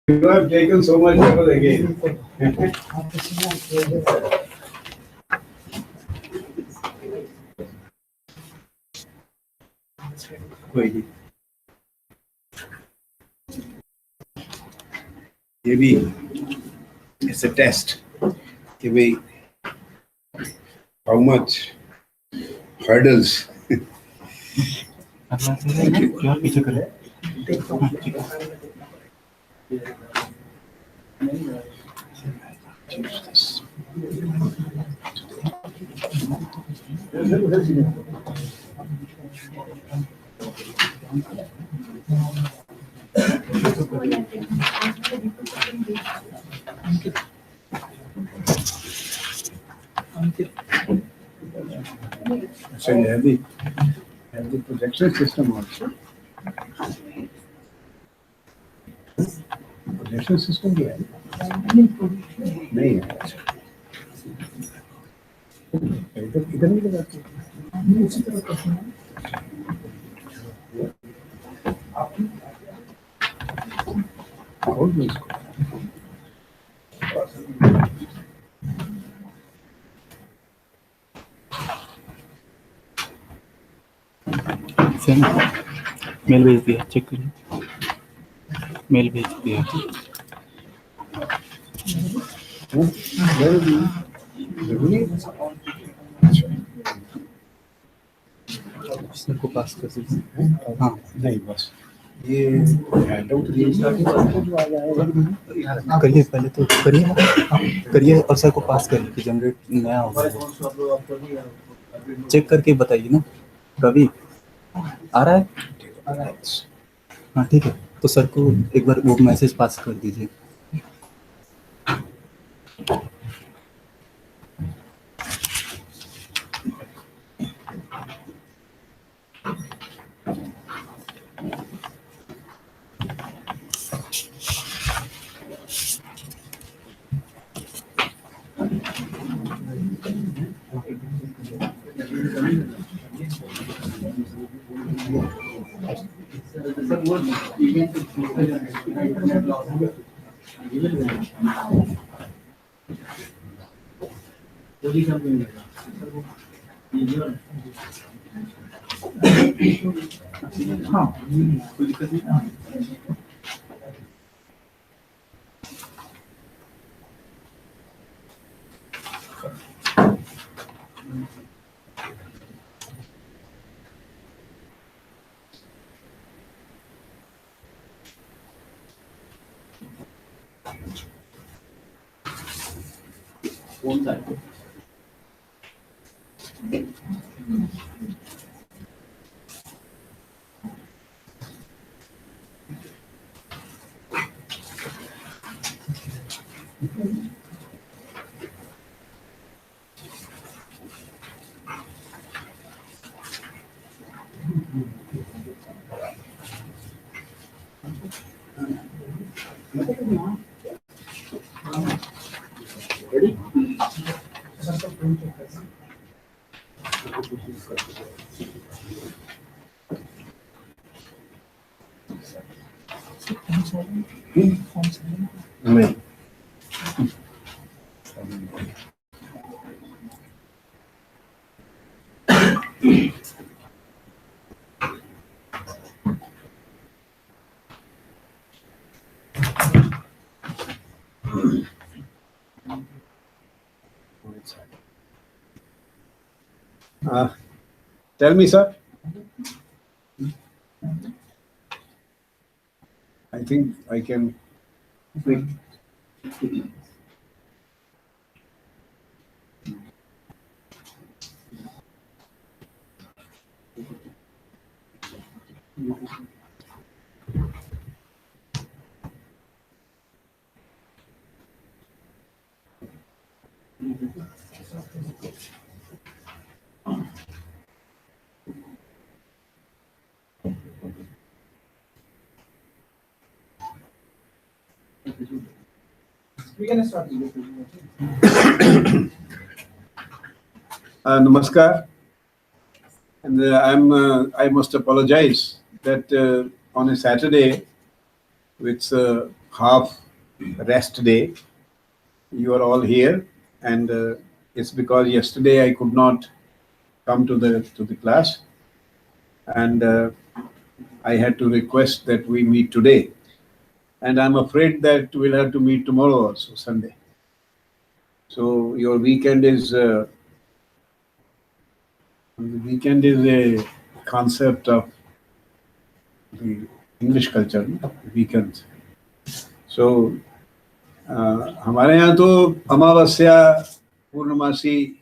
You have taken so much trouble again. कोई नहीं, ये भी it's a test कि भाई how much hurdles. क्या पीछे करें? So you have the projection system also. Projection system भी है? नहीं है। इधर नहीं लगाते। खोल दो इसको। मेल भेज दिया, चेक करिए। मेल भेज दिया। सर को पास कर दीजिए। हाँ नहीं बस ये करिए, पहले तो करिए और सर को पास करिए कि जनरेट नया होगा। चेक करके बताइए ना कभी आ रहा है। हाँ ठीक है, तो सर को एक बार वो मैसेज पास कर दीजिए। नहीं tell me sir. I think I can click. We can start. Namaskar, and I must apologize that on a Saturday, with half rest day. You are all here, and it's because yesterday I could not come to the class, and I had to request that we meet today. And I'm afraid that we'll have to meet tomorrow also, Sunday. So your weekend is a concept of the English culture, no? Weekends. So हमारे यहाँ तो अमावस्या पूर्णमासी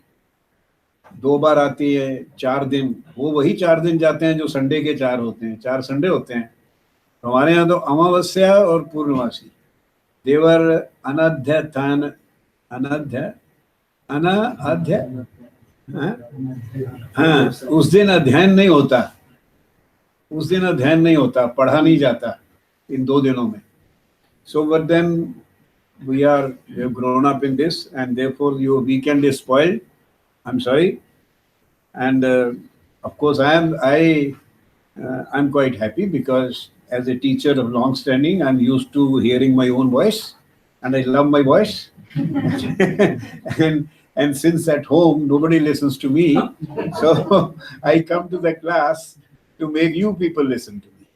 2 बार आती है, 4 दिन, वो वही 4 दिन जाते हैं जो संडे के 4 होते हैं, 4 संडे होते हैं। तो हमारे यहाँ तो अमावस्या और पूर्णमासी देवर अनाध्य थान अनाध्य अनाध्य हाँ, उस दिन अध्ययन नहीं होता, उस दिन अध्ययन नहीं होता, पढ़ा नहीं जाता इन 2 दिनों में. So but then we have grown up in this, and therefore your weekend is spoiled. I'm sorry. And of course I'm quite happy, because as a teacher of long standing, I'm used to hearing my own voice, and I love my voice. and since at home nobody listens to me, so I come to the class to make you people listen to me.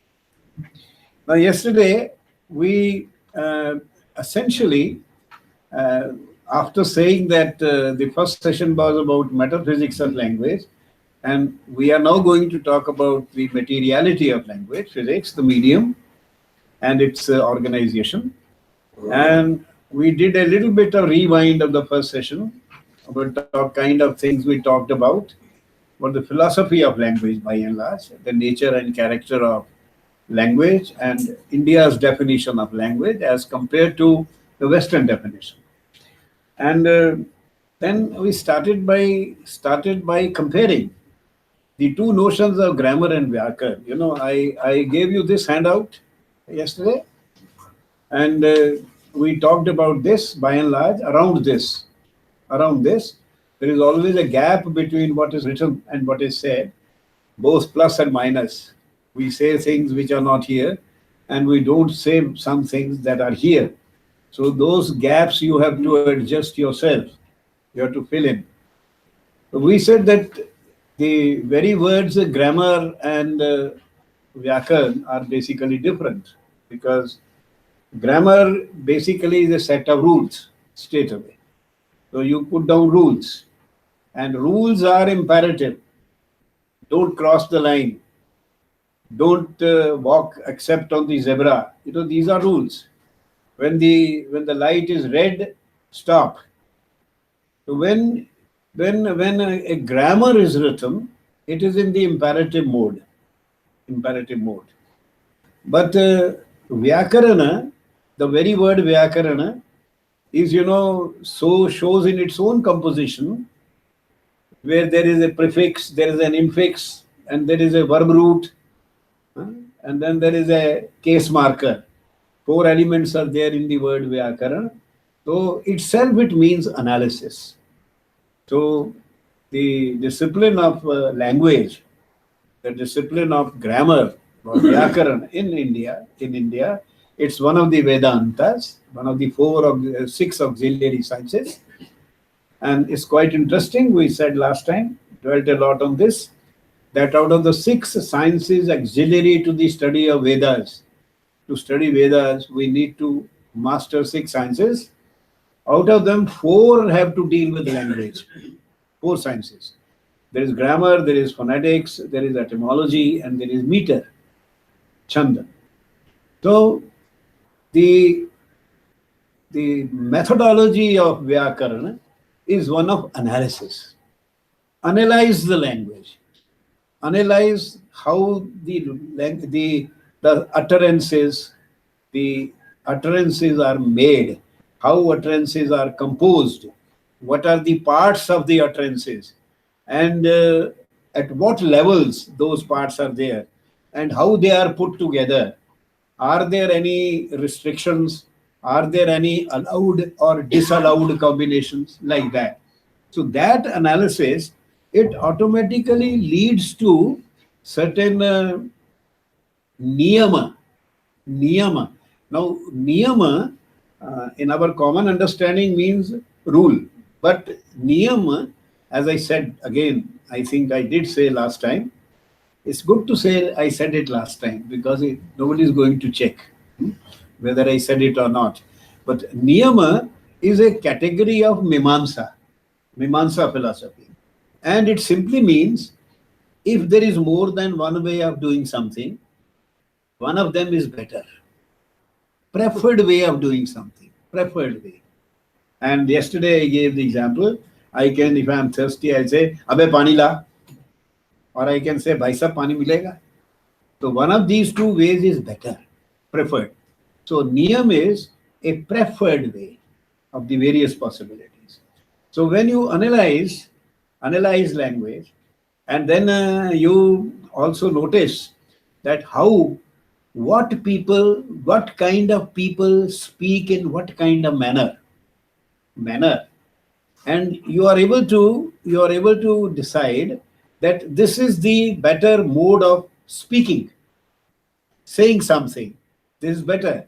Now yesterday we essentially, after saying that the first session was about metaphysics of language, and we are now going to talk about the materiality of language, physics, the medium, and its organization. And we did a little bit of rewind of the first session about the kind of things we talked about the philosophy of language by and large, the nature and character of language, and India's definition of language as compared to the Western definition. And then we started by comparing the two notions of grammar and vyakar. You know, I gave you this handout yesterday, and we talked about this by and large. Around this, there is always a gap between what is written and what is said, both plus and minus. We say things which are not here, and we don't say some things that are here. So those gaps you have to adjust yourself. You have to fill in. So we said that the very words grammar and vyakar are basically different, because grammar basically is a set of rules straight away. So you put down rules, and rules are imperative. Don't cross the line. Don't walk except on the zebra. You know, these are rules. When the light is red, stop. So when a grammar is written, it is in the imperative mode. But vyakarana, the very word vyakarana, is, you know, so shows in its own composition, where there is a prefix, there is an infix, and there is a verb root, and then there is a case marker. 4 elements are there in the word vyakarana. So itself it means analysis. So the discipline of language, the discipline of grammar or vyakarana in India, it's one of the Vedantas, one of the 6 auxiliary sciences. And it's quite interesting. We said last time, dwelt a lot on this, that out of the 6 sciences auxiliary to the study of Vedas, to study Vedas, we need to master 6 sciences. Out of them, 4 have to deal with language. 4 sciences. There is grammar, there is phonetics, there is etymology, and there is meter, chanda. So the methodology of vyakarana is one of analysis. Analyze the language. Analyze how the utterances are made, how utterances are composed, what are the parts of the utterances, and at what levels those parts are there, and how they are put together. Are there any restrictions? Are there any allowed or disallowed combinations like that? So that analysis, it automatically leads to certain niyama. Now, niyama in our common understanding means rule. But niyama, as I said again, I think I did say last time, it's good to say I said it last time because nobody is going to check whether I said it or not. But niyama is a category of Mimamsa philosophy. And it simply means if there is more than one way of doing something, one of them is better. Preferred way of doing something. Preferred way. And yesterday I gave the example. I can, if I'm thirsty, I'll say, Abhe pani la. Or I can say, Bhai sab pani milega. So one of these two ways is better, preferred. So niyam is a preferred way of the various possibilities. So when you analyze language, and then you also notice that what kind of people speak in what kind of manner, and you are able to decide that this is the better mode of speaking, saying something. This is better.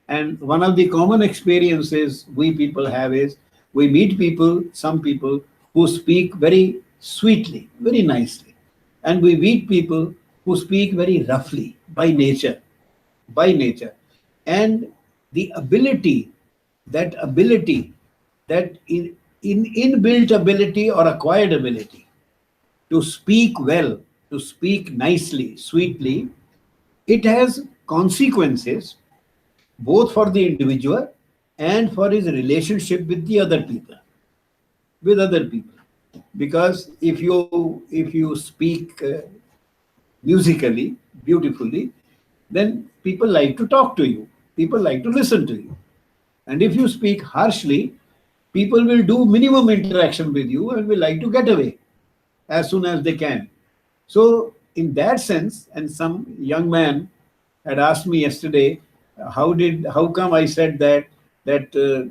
And one of the common experiences we people have is we meet some people who speak very sweetly, very nicely. And we meet people who speak very roughly by nature. And the ability, that inbuilt ability or acquired ability to speak well, to speak nicely, sweetly, it has consequences both for the individual and for his relationship with the other people, because if you speak musically, beautifully, then people like to talk to you, people like to listen to you. And if you speak harshly, people will do minimum interaction with you and will like to get away as soon as they can. So in that sense, and some young man had asked me yesterday, how come I said that a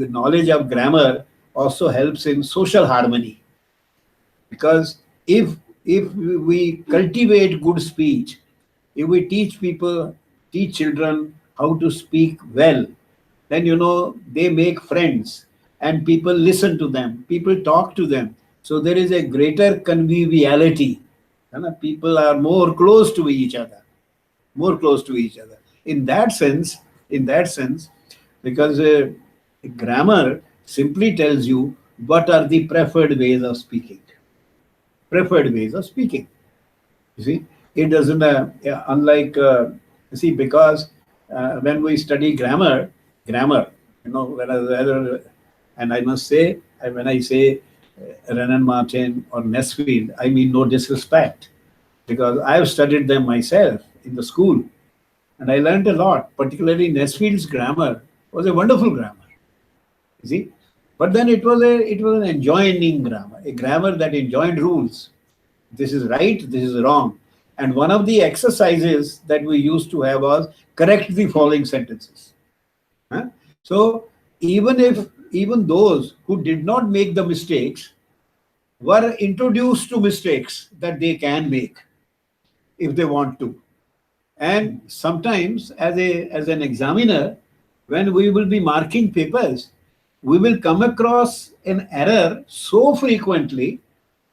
knowledge of grammar also helps in social harmony? Because if we cultivate good speech, if we teach children how to speak well, then they make friends and people listen to them, people talk to them. So there is a greater conviviality. People are more close to each other, In that sense, because grammar simply tells you what are the preferred ways of speaking. You see, it doesn't, unlike, because when we study grammar, and I must say, when I say Renan Martin or Nesfield, I mean no disrespect, because I have studied them myself in the school, and I learned a lot. Particularly Nesfield's grammar was a wonderful grammar. You see, but then it was an enjoining grammar, a grammar that enjoined rules. This is right, this is wrong. And one of the exercises that we used to have was correct the following sentences. So even those who did not make the mistakes were introduced to mistakes that they can make if they want to. And sometimes as an examiner, when we will be marking papers, we will come across an error so frequently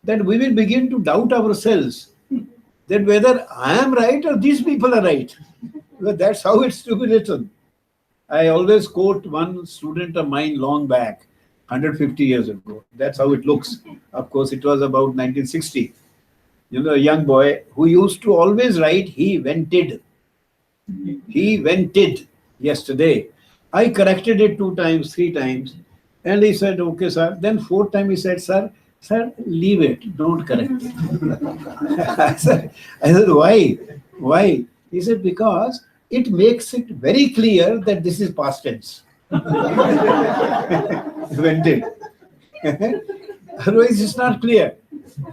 that we will begin to doubt ourselves that whether I am right or these people are right. Well, that's how it's to be written. I always quote one student of mine long back, 150 years ago. That's how it looks. Of course, it was about 1960. A young boy who used to always write, he vented yesterday. I corrected it 2 times, 3 times. And he said, okay, sir. Then 4th time he said, sir, leave it. Don't correct it. I said, why? Why? He said, because it makes it very clear that this is past tense. Vented. Otherwise, it's not clear.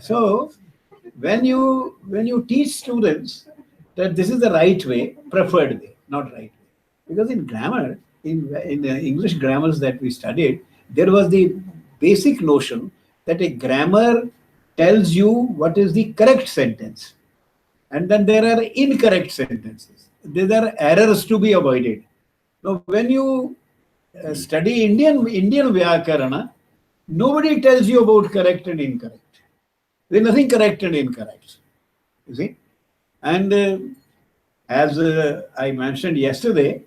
So, when you teach students that this is the right way, preferred way, not right way. Because in grammar, in the English grammars that we studied, there was the basic notion that a grammar tells you what is the correct sentence. And then there are incorrect sentences. There are errors to be avoided. Now, when you study Indian Vyakarana, nobody tells you about correct and incorrect. There's nothing correct and incorrect. You see? And as I mentioned yesterday,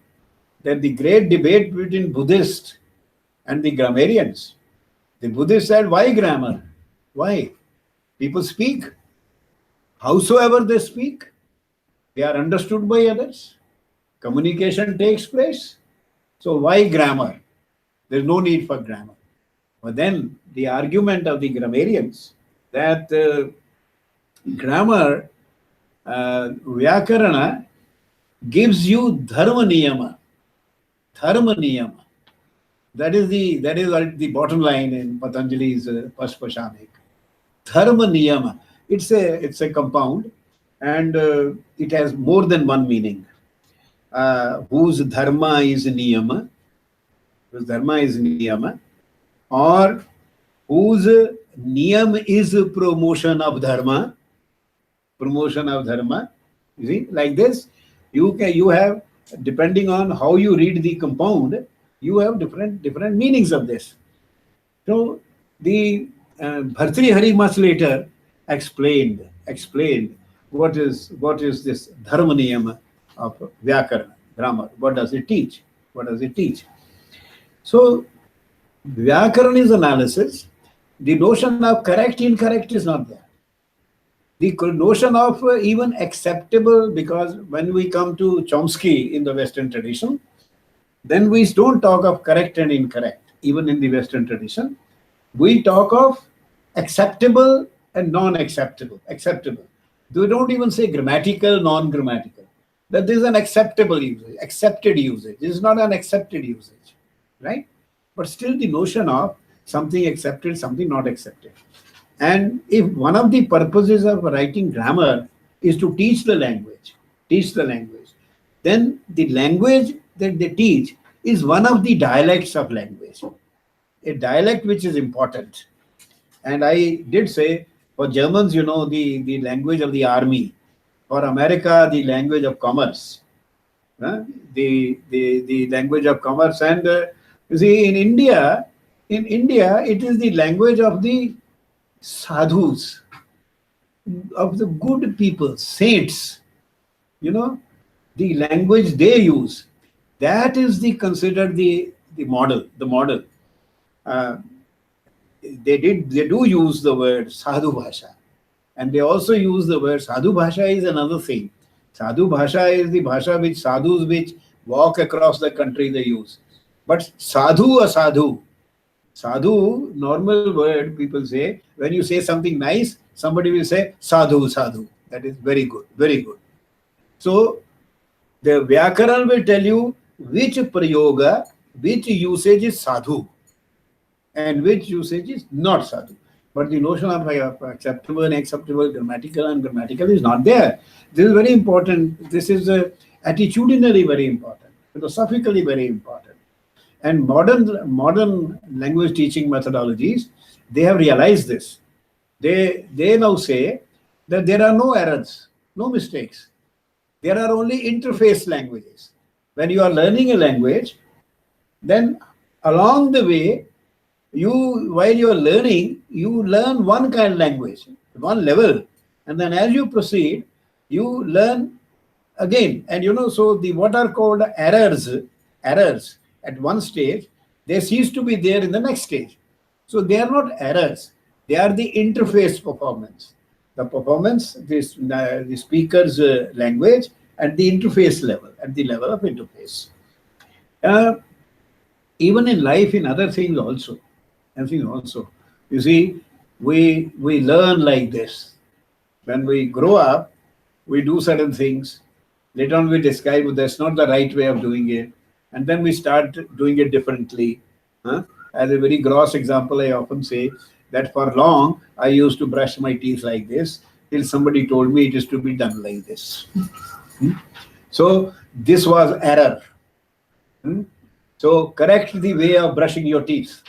that the great debate between Buddhists and the grammarians. The Buddhists said, why grammar? Why? People speak. Howsoever they speak, they are understood by others. Communication takes place. So why grammar? There's no need for grammar. But then the argument of the grammarians that grammar, Vyakarana, gives you dharma niyama. Dharma niyama. That is the bottom line in Patanjali's Paspashamik. Dharma niyama. It's a compound, and it has more than one meaning. Whose dharma is niyama, or whose niyam is promotion of dharma. You see, like this, you have, depending on how you read the compound, you have different meanings of this. So the Bhartrihari much later explained what is this dharma niyama of Vyakarana, grammar. What does it teach? So Vyakarana is analysis. The notion of correct, incorrect is not there. The notion of even acceptable, because when we come to Chomsky in the Western tradition, then we don't talk of correct and incorrect. Even in the Western tradition, we talk of acceptable and non-acceptable. Acceptable. We don't even say grammatical, non-grammatical. That there is an acceptable usage, accepted usage. This is not an accepted usage, right? But still the notion of something accepted, something not accepted. And if one of the purposes of writing grammar is to teach the language, then the language that they teach is one of the dialects of language, a dialect which is important. And I did say, for Germans, the language of the army; for America, the language of commerce, the language of commerce. And you see, in India, it is the language of the sadhus, of the good people, saints. The language they use, that is considered the model. They do use the word sadhu bhasha, and they also use the word sadhu bhasha is another thing. Sadhu bhasha is the bhasha which sadhus which walk across the country they use. But sadhu, normal word people say, when you say something nice, somebody will say sadhu. That is very good. So the Vyakaran will tell you which prayoga, which usage is sadhu and which usage is not sadhu. But the notion of acceptable and acceptable, grammatical and grammatical is not there. This is very important. This is attitudinally very important, philosophically very important. And modern language teaching methodologies, they have realized this. They now say that there are no errors, no mistakes. There are only interface languages. When you are learning a language, then along the way, while you are learning, you learn one kind of language, one level, and then as you proceed, you learn again. And so the what are called errors at one stage, they cease to be there in the next stage. So they are not errors; they are the interface performance. The performance, the speaker's language at the interface level, at the level of interface. Even in life, in other things also. You see, we learn like this. When we grow up, we do certain things. Later on, we describe that's not the right way of doing it. And then we start doing it differently. As a very gross example, I often say that for long, I used to brush my teeth like this till somebody told me it is to be done like this. So this was error. So correct the way of brushing your teeth.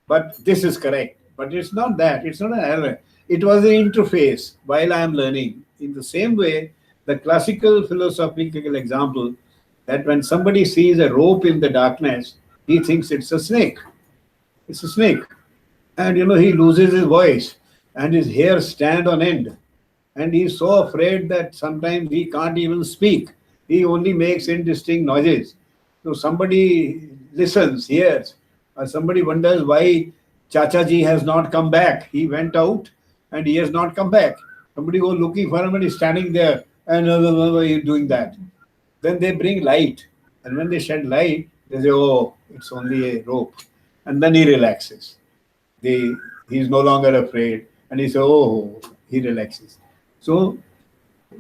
But this is correct. But it's not that. It's not an error. It was an interface while I am learning. In the same way, the classical philosophical example that when somebody sees a rope in the darkness, he thinks it's a snake. It's a snake. And he loses his voice and his hair stand on end. And he's so afraid that sometimes he can't even speak. He only makes indistinct noises. So somebody listens, hears, or somebody wonders why Chacha ji has not come back. He went out and he has not come back. Somebody goes looking for him and he's standing there and he's doing that. Then they bring light. And when they shed light, they say, oh, it's only a rope. And then he relaxes. He's no longer afraid. And he says, oh, he relaxes. So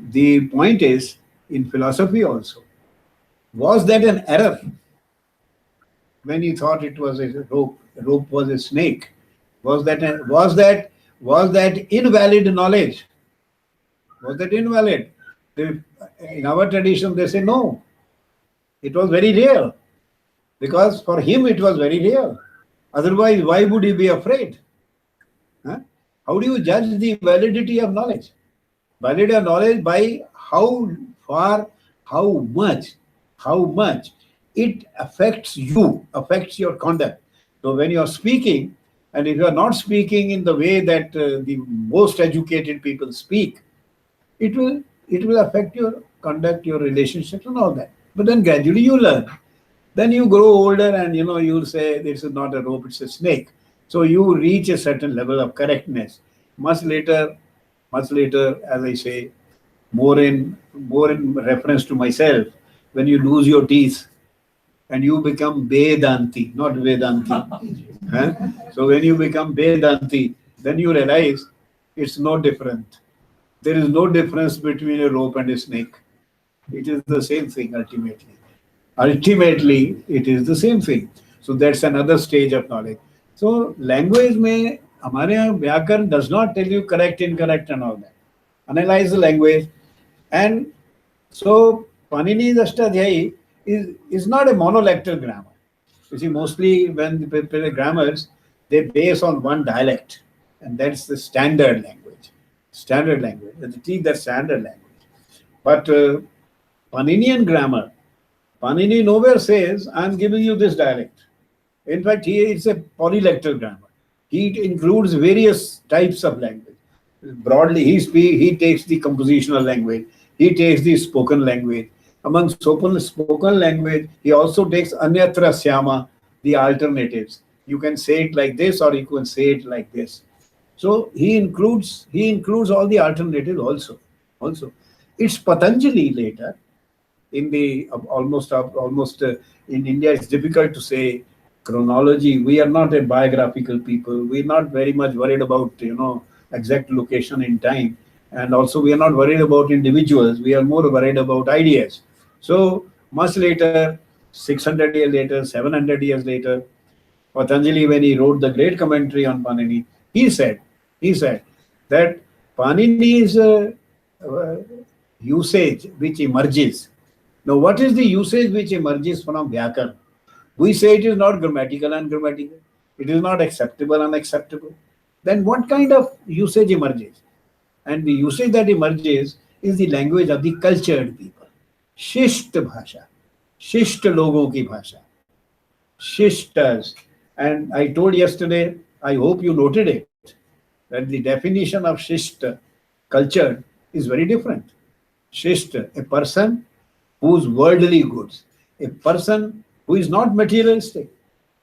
the point is, in philosophy also, was that an error when he thought it was a rope was a snake? Was that invalid knowledge? Was that invalid? In our tradition, they say no. It was very real. Because for him it was very real. Otherwise, why would he be afraid? Huh? How do you judge the validity of knowledge? Validity of knowledge by how far, how much it affects you, affects your conduct. So when you are speaking, and if you are not speaking in the way that the most educated people speak, it will affect your conduct, your relationships and all that. But then gradually you learn. Then you grow older and you'll say this is not a rope, it's a snake. So you reach a certain level of correctness. Much later, as I say, more in reference to myself, when you lose your teeth and you become Vedanti, not Vedanti. Huh? So when you become Vedanti, then you realize it's no different. There is no difference between a rope and a snake. It is the same thing ultimately. Ultimately, it is the same thing. So that's another stage of knowledge. So language mein, हमारे यहाँ व्याकरण does not tell you correct, incorrect and all that. Analyze the language. And so Panini's Ashtadhyayi is not a monolectal grammar. You see, mostly when the prepare grammars, they base on one dialect. And that's the standard language. Standard language. They teach that standard language. But Paninian grammar, Panini nowhere says, I'm giving you this dialect. In fact, it's a polylectal grammar. He includes various types of language. Broadly, he takes the compositional language. He takes the spoken language. Among spoken language, he also takes anyatra syama, the alternatives. You can say it like this or you can say it like this. So he includes all the alternatives also. It's Patanjali later. In the almost in India, it's difficult to say chronology. We are not a biographical people. We're not very much worried about exact location in time, and also we are not worried about individuals. We are more worried about ideas. So much later, 600 years later, 700 years later, Patanjali, when he wrote the great commentary on Panini, he said that Panini's usage which emerges. Now, what is the usage which emerges from Vyakaran? We say it is not grammatical, ungrammatical. It is not acceptable, unacceptable. Then what kind of usage emerges? And the usage that emerges is the language of the cultured people. Shisht bhasha. Shisht logon ki bhasha. Shishtas. And I told yesterday, I hope you noted it, that the definition of shisht, cultured, is very different. Shisht, a person whose worldly goods, a person who is not materialistic,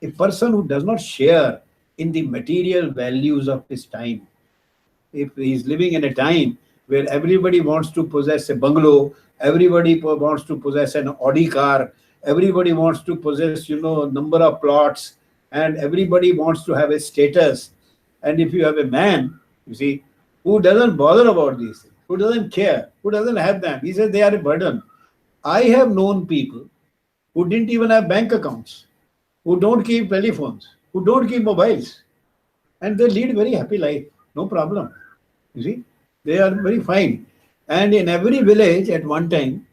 a person who does not share in the material values of his time. If he is living in a time where everybody wants to possess a bungalow, everybody wants to possess an Audi car, everybody wants to possess, number of plots, and everybody wants to have a status. And if you have a man, you see, who doesn't bother about these things, who doesn't care, who doesn't have them, he says they are a burden. I have known people who didn't even have bank accounts, who don't keep telephones, who don't keep mobiles, and they lead very happy life, no problem. You see, they are very fine. And in every village at one time,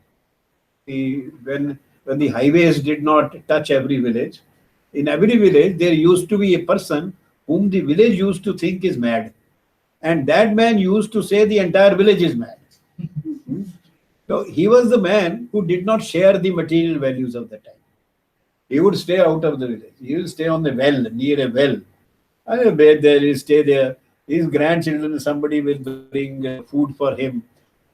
when the highways did not touch every village, in every village there used to be a person whom the village used to think is mad. And that man used to say the entire village is mad. So he was the man who did not share the material values of the time. He would stay out of the village. He will stay on the well, near a well. I will bathe there, he'll stay there. His grandchildren, somebody will bring food for him.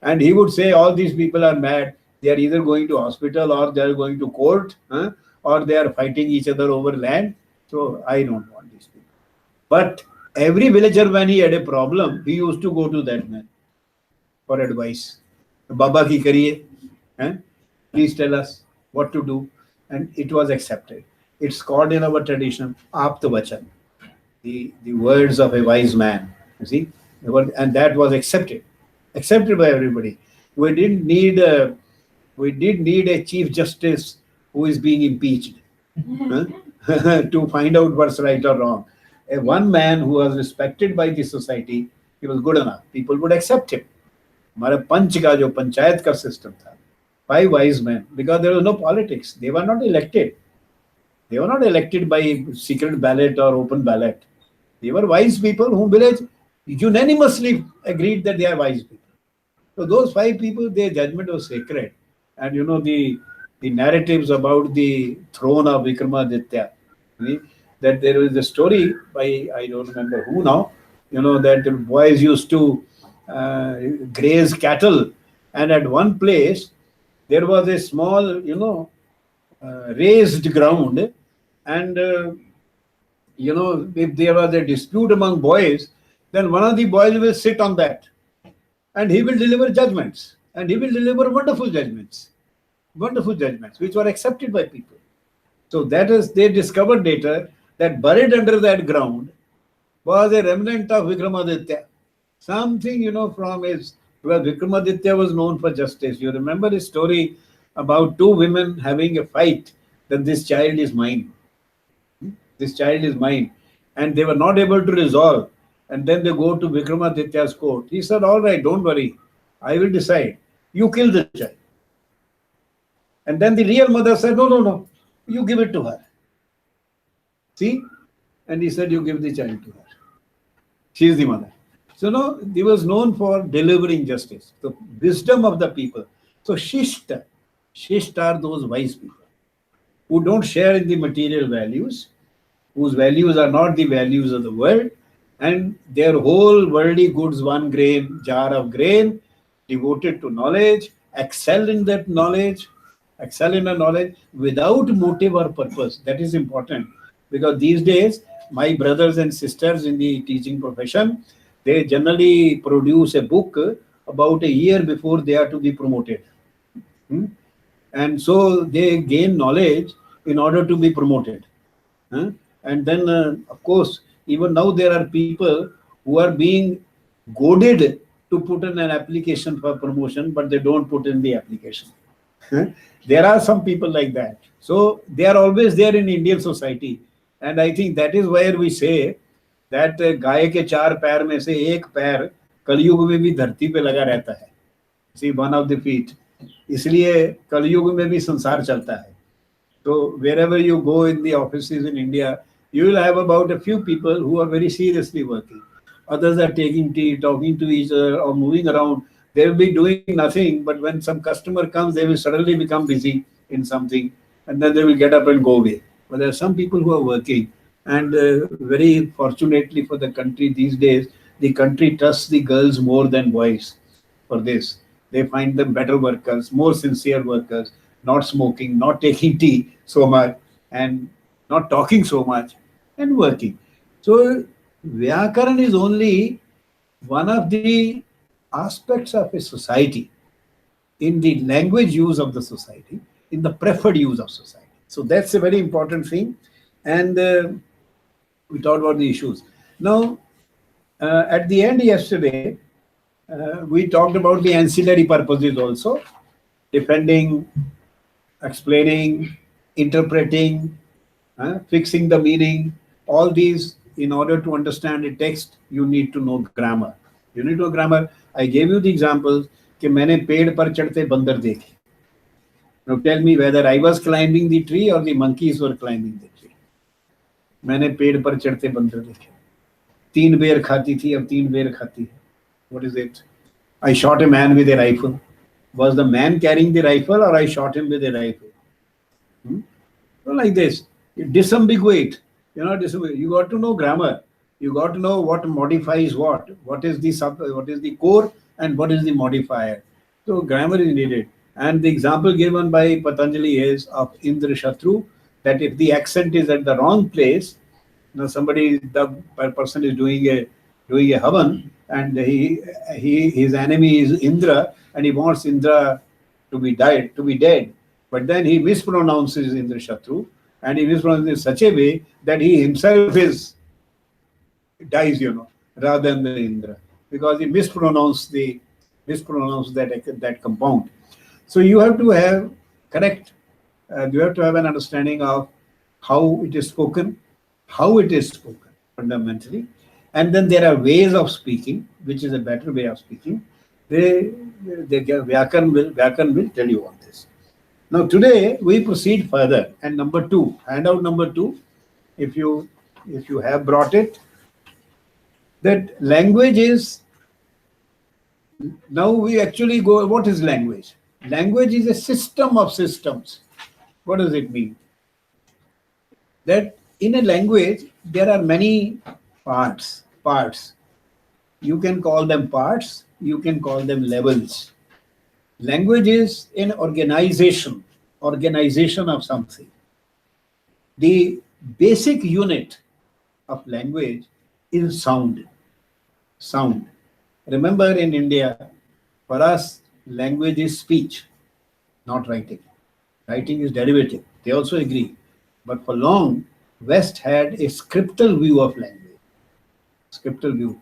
And he would say, all these people are mad. They are either going to hospital or they are going to court, or they are fighting each other over land. So I don't want these people. But every villager, when he had a problem, he used to go to that man for advice. Baba ki kariye, please tell us what to do. And it was accepted. It's called in our tradition, Apt Vachan, the words of a wise man. You see, and that was accepted by everybody. We didn't need we did need a chief justice who is being impeached to find out what's right or wrong. One man who was respected by the society, he was good enough. People would accept him. हमारा पंच का जो पंचायत का system था, 5 wise men, because there was no politics. They were not elected. They were not elected by secret ballot or open ballot. They were wise people whom village unanimously agreed that they are wise people. So those 5 people, their judgment was sacred. And you know the narratives about the throne of Vikramaditya, that there is a story by, I don't remember who now, that boys used to graze cattle, and at one place there was a small, raised ground, and if there was a dispute among boys, then one of the boys will sit on that, and he will deliver judgments, and he will deliver wonderful judgments, which were accepted by people. So that is, they discovered later that buried under that ground was a remnant of Vikramaditya. Something, from his, well, Vikramaditya was known for justice. You remember a story about 2 women having a fight, that this child is mine. This child is mine. And they were not able to resolve. And then they go to Vikramaditya's court. He said, all right, don't worry. I will decide. You kill the child. And then the real mother said, no. You give it to her. See? And he said, you give the child to her. She is the mother. So no, he was known for delivering justice, the wisdom of the people. So Shishta are those wise people who don't share in the material values, whose values are not the values of the world, and their whole worldly goods, 1 grain, jar of grain, devoted to knowledge, excel in that knowledge, excel in the knowledge without motive or purpose. That is important, because these days, my brothers and sisters in the teaching profession, they generally produce a book about a year before they are to be promoted. And so they gain knowledge in order to be promoted. And then, of course, even now there are people who are being goaded to put in an application for promotion, but they don't put in the application. There are some people like that. So they are always there in Indian society. And I think that is where we say that गाय के 4 पैर में से एक पैर कलयुग में भी धरती पे लगा रहता है. See, one of the feet. इसलिए कलयुग में भी संसार चलता है. So wherever you go in the offices in India, you will have about a few people who are very seriously working. Others are taking tea, talking to each other, or moving around. They will be doing nothing, but when some customer comes, they will suddenly become busy in something, and then they will get up and go away. But there are some people who are working. And very fortunately for the country these days, the country trusts the girls more than boys for this. They find them better workers, more sincere workers, not smoking, not taking tea so much, and not talking so much, and working. So Vyakaran is only one of the aspects of a society, in the language use of the society, in the preferred use of society. So that's a very important thing. And we talked about the issues. Now, at the end yesterday, we talked about the ancillary purposes also, defending, explaining, interpreting, fixing the meaning. All these, in order to understand a text, you need to know grammar. You need to know grammar. I gave you the examples कि मैंने पेड़ पर चढ़ते बंदर देखे. Now tell me whether I was climbing the tree or the monkeys were climbing the tree. मैंने पेड़ पर चढ़ते बंदर देखे. 3 बेर खाती थी, अब 3 बेर खाती है. What is it? I shot a man with a rifle. Was the man carrying the rifle or I shot him with a rifle? So like this, you disambiguate. You got to know grammar. You got to know what modifies what. What is the core and what is the modifier. So grammar is needed. And the example given by Patanjali is of Indra Shatru, that if the accent is at the wrong place, the person is doing a havan, and his enemy is Indra, and he wants Indra to be dead, but then he mispronounces Indra Shatru, and he mispronounces in such a way that he himself dies, rather than the Indra, because he mispronounced that compound. So you have to have correct. You have to have an understanding of how it is spoken, fundamentally, and then there are ways of speaking, which is a better way of speaking. Vyakaran will tell you all this. Now today we proceed further, and handout number two, if you have brought it, that language is. Now we actually go. What is language? Language is a system of systems. What does it mean? That in a language there are many parts. You can call them parts. You can call them levels. Language is an organization of something. The basic unit of language is sound. Remember, in India, for us, language is speech, not writing. Writing is derivative. They also agree. But for long, West had a scriptal view of language. Scriptal view.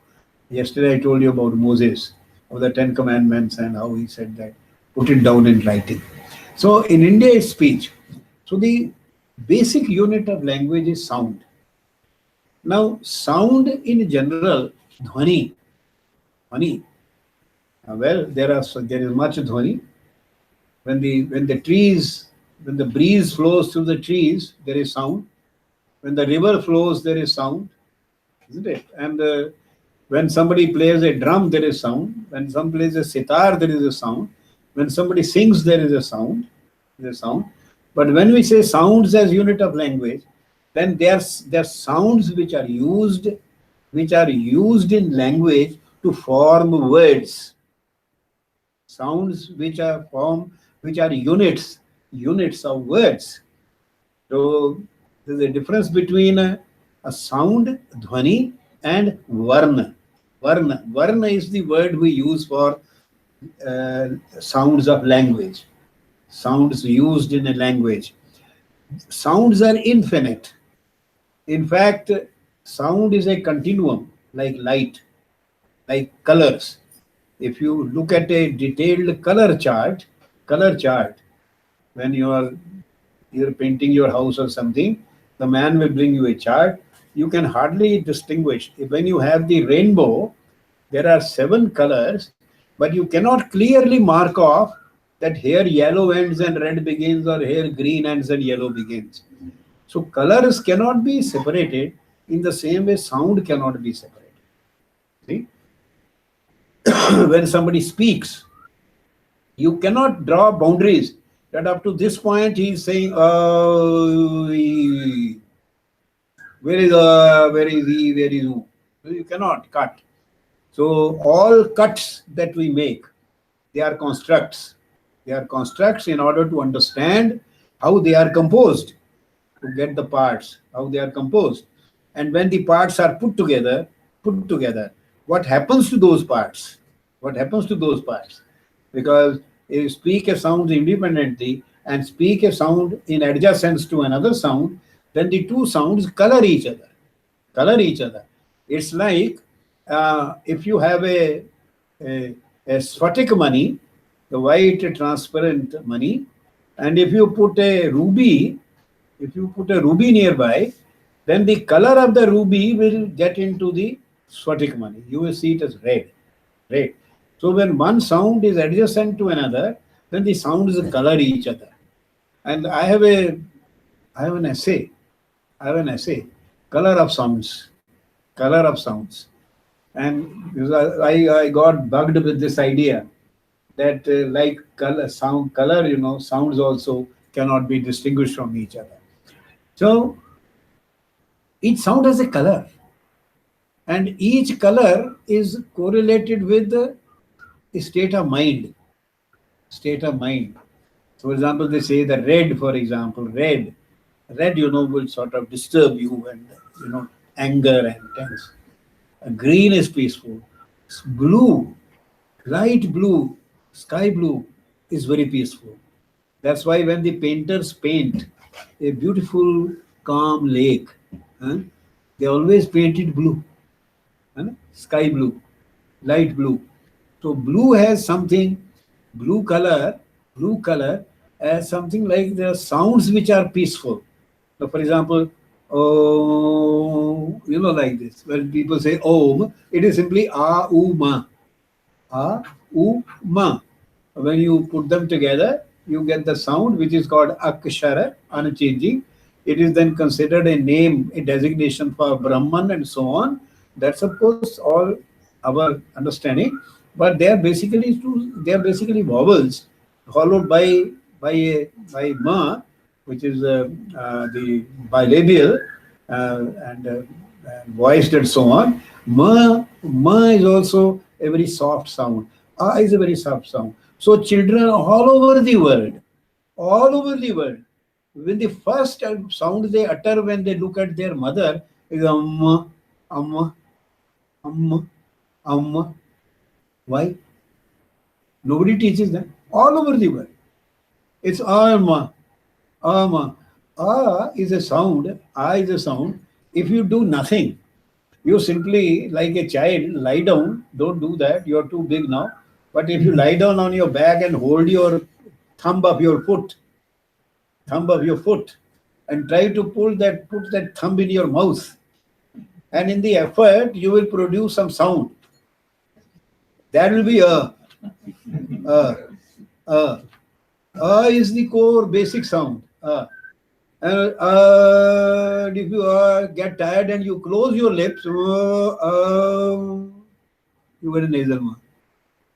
Yesterday I told you about Moses, of the 10 Commandments, and how he said that, put it down in writing. So in India, it's speech. So the basic unit of language is sound. Now, sound in general, dhvani. Well, there is much dhvani. When the breeze flows through the trees, there is sound. When the river flows, there is sound, isn't it? And when somebody plays a drum, there is sound. When somebody plays a sitar, there is a sound. When somebody sings, there is a sound. But when we say sounds as unit of language, then there are sounds which are used in language to form words. Sounds which are units of words. So there's a difference between a sound, dhvani, and varna. Varna is the word we use for sounds of language. Sounds used in a language. Sounds are infinite. In fact, sound is a continuum, like light, like colors. If you look at a detailed color chart, when you're painting your house or something, the man will bring you a chart. You can hardly distinguish. When you have the rainbow, there are 7 colors, but you cannot clearly mark off that here yellow ends and red begins, or here green ends and yellow begins. So colors cannot be separated in the same way sound cannot be separated. See? When somebody speaks, you cannot draw boundaries that up to this point he is saying, where is he, where is who? You cannot cut. So all cuts that we make, they are constructs. They are constructs in order to understand how they are composed, to get the parts, how they are composed. And when the parts are put together, what happens to those parts? Because if you speak a sound independently and speak a sound in adjacence to another sound, then the two sounds color each other. It's like if you have a sphatic money, the white transparent money, and if you put a ruby nearby, then the color of the ruby will get into the sphatic money. You will see it as red. So when one sound is adjacent to another, then the sounds color each other. And I have an essay, color of sounds. And I got bugged with this idea that like color, sound, color, sounds also cannot be distinguished from each other. So each sound has a color, and each color is correlated with the state of mind. State of mind. So, for example, they say the red, for example, red, will sort of disturb you and, anger and tense. Green is peaceful. Blue, light blue, sky blue is very peaceful. That's why when the painters paint a beautiful, calm lake, huh, they always paint it blue, huh, sky blue, light blue. So blue has something, blue color, blue color has something like the sounds which are peaceful. So for example, oh, like this. When people say om, it is simply a, u, ma. A, u, ma. When you put them together, you get the sound which is called akshara, unchanging. It is then considered a name, a designation for Brahman and so on. That's of course all our understanding, but they are basically vowels followed by ma, which is the bilabial and voiced and so on. Ma is also a very soft sound. A is a very soft sound. So children all over the world, when the first sound they utter when they look at their mother is amma, amma, amma, amma. Why? Nobody teaches them. All over the world. It's amma, amma. A is a sound, A is a sound. If you do nothing, you simply, like a child, lie down. Don't do that. You're too big now. But if you lie down on your back and hold your thumb of your foot, and try to put that thumb in your mouth, and in the effort, you will produce some sound. That will be a. Is the core basic sound. And if you get tired and you close your lips, you get a nasal ma.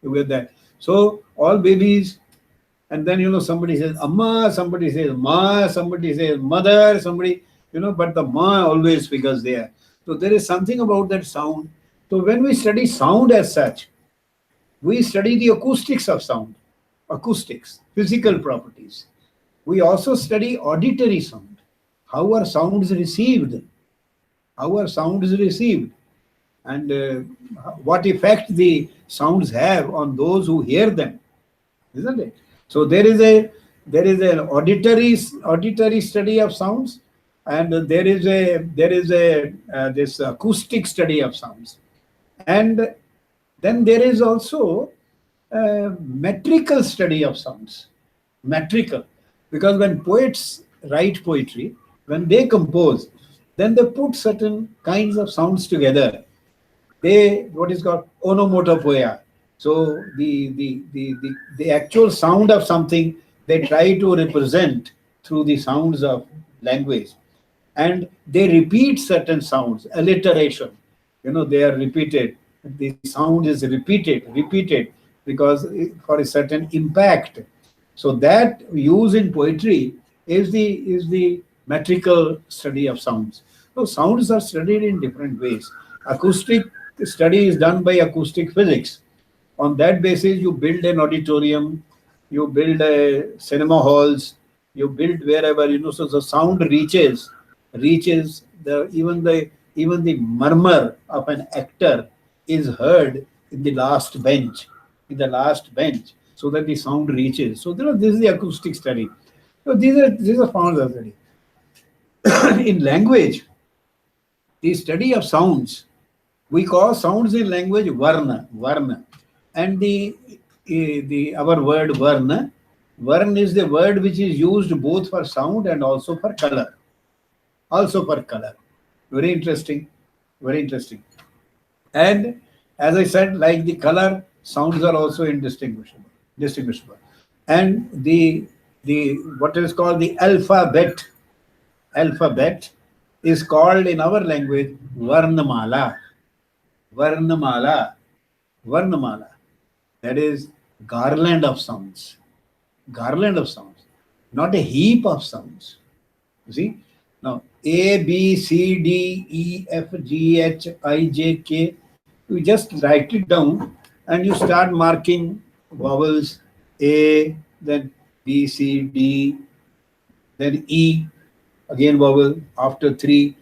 You get that. So all babies, and then somebody says amma, somebody says ma, somebody says mother, somebody, but the ma always figures there. So there is something about that sound. So when we study sound as such, we study the acoustics of sound, physical properties. We also study auditory sound, how are sounds received, and what effect the sounds have on those who hear them, isn't it? So there is an auditory study of sounds, and there is this acoustic study of sounds, and then there is also metrical study of sounds. Metrical, because when poets write poetry, when they compose, then they put certain kinds of sounds together. They, what is called onomatopoeia. So the actual sound of something they try to represent through the sounds of language, and they repeat certain sounds, alliteration. They are repeated. The sound is repeated because for a certain impact. So that use in poetry is the metrical study of sounds. So sounds are studied in different ways. Acoustic study is done by acoustic physics. On that basis, you build an auditorium, you build cinema halls, you build wherever, so the sound reaches even the murmur of an actor is heard in the last bench, so that the sound reaches. So this is the acoustic study. So these are sounds of study. In language, the study of sounds, we call sounds in language varna, and our word varna is the word which is used both for sound and also for color. Very interesting. And as I said, like the color, sounds are also indistinguishable. And the what is called the alphabet is called in our language Varnamala. That is garland of sounds. Garland of sounds, not a heap of sounds. You see? Now, A, B, C, D, E, F, G, H, I, J, K. You just write it down and you start marking vowels A, then B, C, D, then E, again vowel after 3,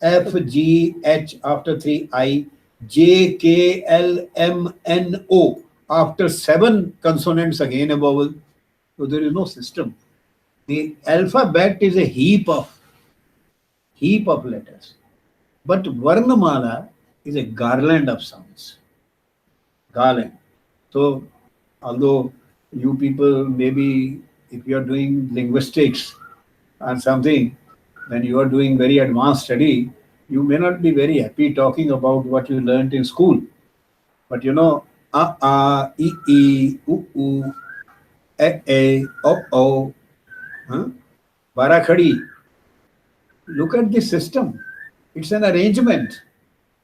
F, G, H after 3, I, J, K, L, M, N, O. After 7 consonants, again a vowel. So there is no system. The alphabet is a heap of letters. But Varnamala is a garland of sounds. Garland. So although you people maybe if you are doing linguistics or something, when you are doing very advanced study, you may not be very happy talking about what you learned in school. But you know, e, u, e, o, barakhadi. Look at the system. It's an arrangement.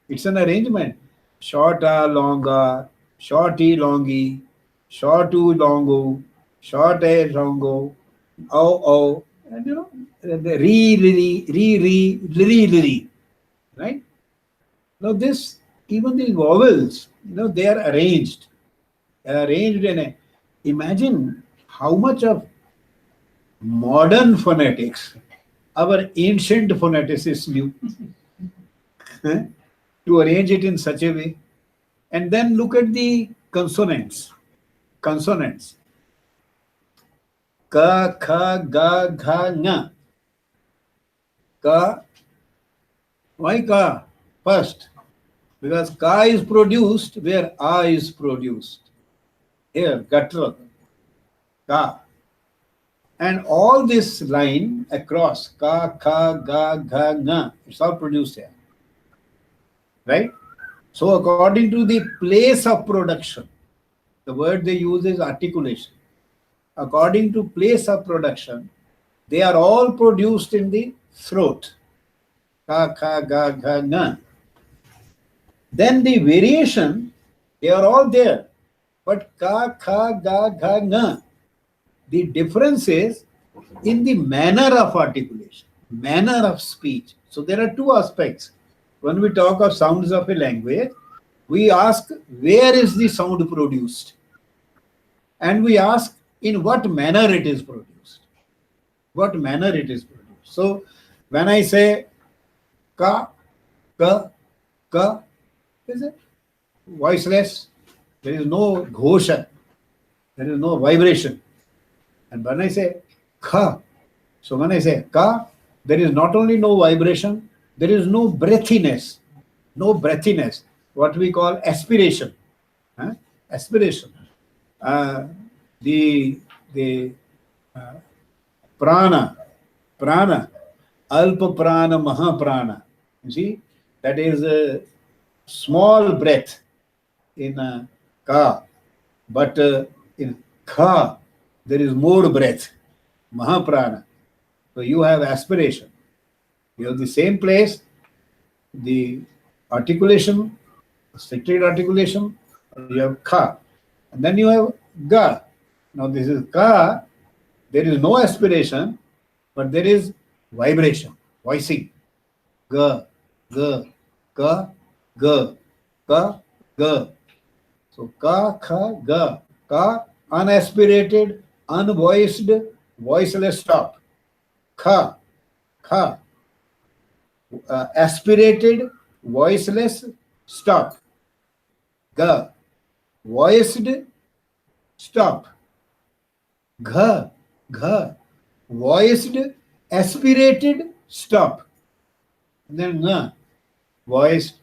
It's an arrangement. Shorta, longa, shorty, longi, shortu, longo, shorte, longo, o, and you know, the re, right? Now this, even the vowels, you know, they are arranged. Arranged in a, imagine how much of modern phonetics our ancient phoneticists knew. To arrange it in such a way. And then look at the consonants. Consonants. Ka, kha, ga, gha, nga. Ka. Why ka? First. Because ka is produced where a is produced. Here, gatra. Ka. And all this line across, ka, kha, ga, gha, nga, it's all produced here. Right? So according to the place of production, the word they use is articulation. According to place of production, they are all produced in the throat. Ka, kha, ga, gha, nga. Then the variation, they are all there. But ka, kha, ga, gha, nga. The difference is in the manner of articulation, manner of speech. So there are two aspects. When we talk of sounds of a language, we ask where is the sound produced? And we ask in what manner it is produced. What manner it is produced. So when I say ka, ka, ka, is it voiceless? There is no ghosha. There is no vibration. And when I say kha, so when I say ka, there is not only no vibration, there is no breathiness. No breathiness. What we call aspiration. Aspiration. The prana, alpa prana, maha prana. You see, that is a small breath in ka, but in kha, there is more breath, maha prana. So you have aspiration. You have the same place, the articulation, stricted articulation, you have kha. And then you have ga. Now this is ka, there is no aspiration, but there is vibration, voicing. Ga, ga, ka, ga, ka, ga. So ka, kha, ga. Ka, unaspirated, unvoiced, voiceless stop. Kha, kha. Aspirated, voiceless, stop. Ga, voiced, stop. Gha, gha, voiced, aspirated, stop. And then nga, voiced,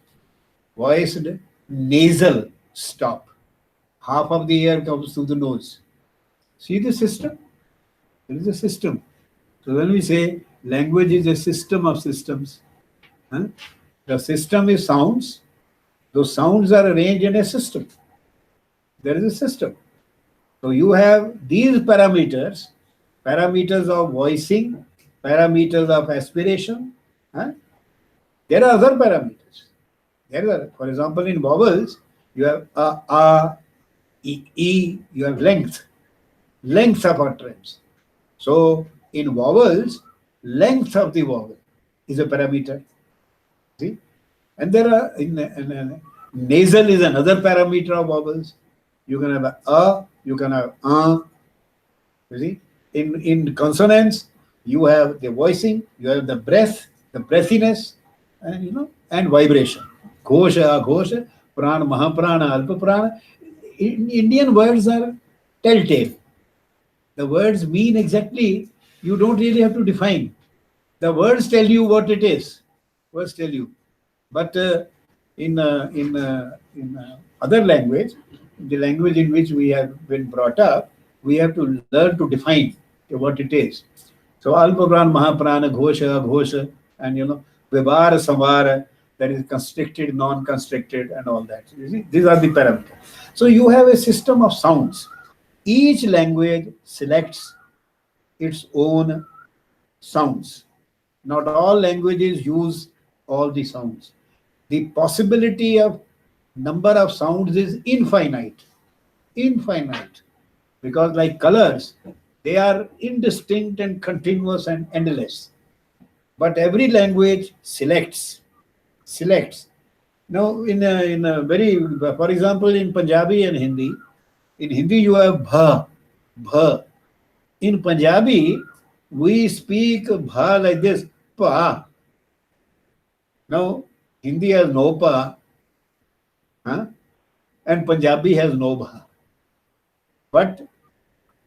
nasal, stop. Half of the air comes through the nose. See the system? There is a system. So when we say language is a system of systems, the system is sounds. Those sounds are arranged in a system. There is a system. So you have these parameters of voicing, parameters of aspiration. There are other parameters. For example, in vowels, you have a, You have length of utterance. So in vowels, length of the vowel is a parameter. See, and there are in nasal is another parameter of vowels. You can have a, you can have You see, in consonants, you have the voicing, you have the breath, the breathiness, and and vibration. Ghosha, aghosha, prana, mahaprana, alpa prana. Indian words are telltale. The words mean exactly. You don't really have to define. The words tell you what it is. Words tell you. But in other language, the language in which we have been brought up, we have to learn to define what it is. So alpa prana, mahaprana, ghosha, ghosha, and vibhara, samvara, that is constricted, non-constricted, and all that. You see, these are the parameters. So you have a system of sounds. Each language selects its own sounds. Not all languages use all the sounds. The possibility of number of sounds is infinite. Infinite. Because like colors, they are indistinct and continuous and endless. But every language selects. Now, in a very, for example, in Punjabi and Hindi, in Hindi you have bha. In Punjabi, we speak bha like this, pa. Now, Hindi has no pa, and Punjabi has no bha. But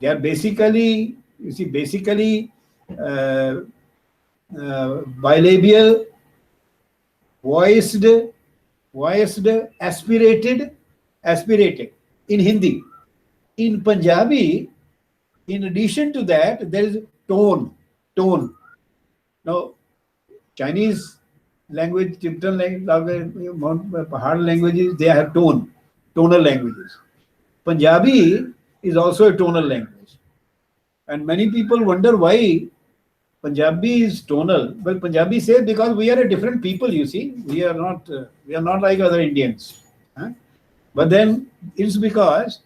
they are basically, bilabial, voiced, aspirated in Hindi. In Punjabi, in addition to that, there is tone. Now, Chinese language, Tibetan language, Pahar languages, they have tonal languages. Punjabi is also a tonal language. And many people wonder why Punjabi is tonal. Well, Punjabi says because we are a different people, you see. We are not like other Indians. But then it's because,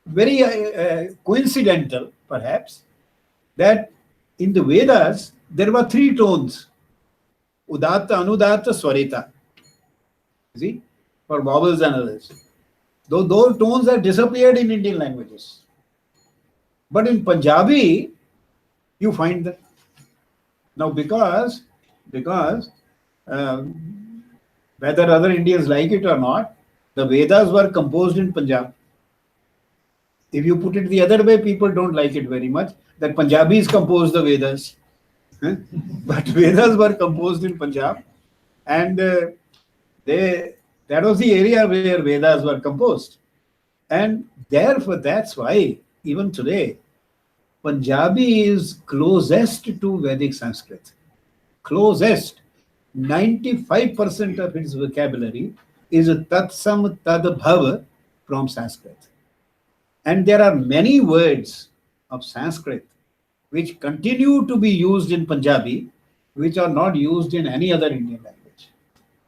very coincidental perhaps, that in the Vedas there were 3 tones: Udatta, Anudatta, Swarita. See, for vowels and others. Those tones have disappeared in Indian languages. But in Punjabi, you find them. Now, because whether other Indians like it or not, the Vedas were composed in Punjab. If you put it the other way, people don't like it very much, that Punjabis composed the Vedas. But Vedas were composed in Punjab, and that was the area where Vedas were composed. And therefore, that's why, even today, Punjabi is closest to Vedic Sanskrit. Closest. 95% of its vocabulary is tatsam tadbhav from Sanskrit. And there are many words of Sanskrit which continue to be used in Punjabi, which are not used in any other Indian language.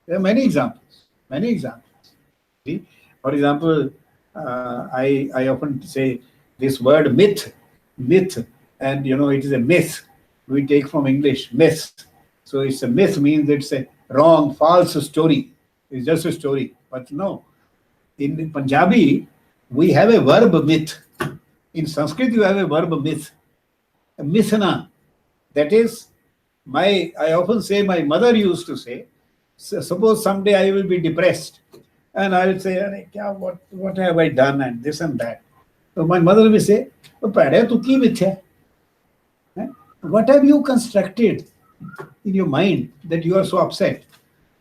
There are many examples. See? For example, I often say this word myth, and it is a myth. We take from English, myth. So it's a myth means it's a wrong, false story. It's just a story. But no, in Punjabi, we have a verb myth. In Sanskrit, you have a verb myth. A mithana. That is, I often say, my mother used to say, suppose someday I will be depressed, and I will say, what have I done, and this and that. So my mother will say, what have you constructed in your mind that you are so upset?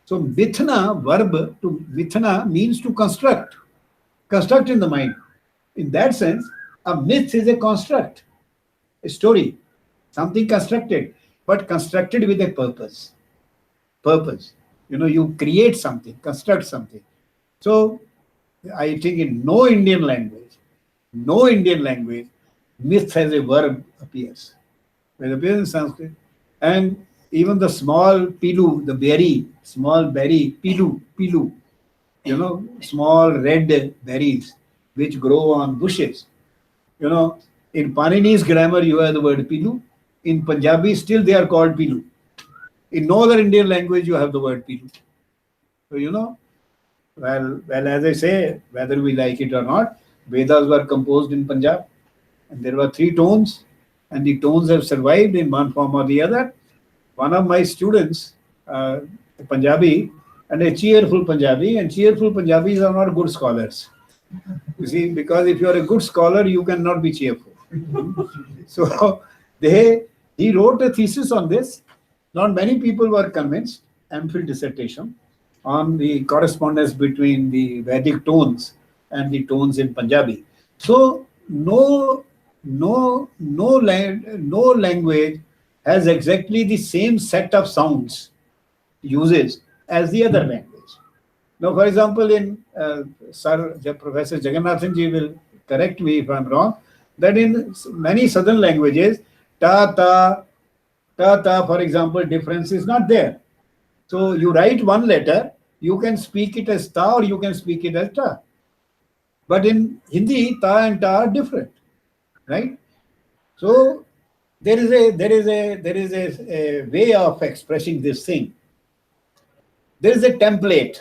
So mithana, verb to mithana means to construct in the mind. In that sense, a myth is a construct, a story, something constructed, but constructed with a purpose. You create something, construct something. So I think in no Indian language, myth as a verb appears. It appears in Sanskrit. And even the small pilu, the berry, small berry, pilu, small red berries. which grow on bushes. You know, in Panini's grammar, you have the word pilu. In Punjabi, still they are called pilu. In no other Indian language, you have the word pilu. So, you know, well, as I say, whether we like it or not, Vedas were composed in Punjab, and there were three tones, and the tones have survived in one form or the other. One of my students, Punjabi, and a cheerful Punjabi, and cheerful Punjabis are not good scholars. You see, because if you are a good scholar, you cannot be cheerful. So he wrote a thesis on this. Not many people were convinced, MPhil dissertation, on the correspondence between the Vedic tones and the tones in Punjabi. So no language has exactly the same set of sounds uses as the other language. Now, for example, in Professor Jagannathan ji will correct me if I'm wrong, that in many southern languages, ta, for example, difference is not there. So you write one letter, you can speak it as ta or you can speak it as ta. But in Hindi, ta and ta are different, right? So there is a way of expressing this thing. There is a template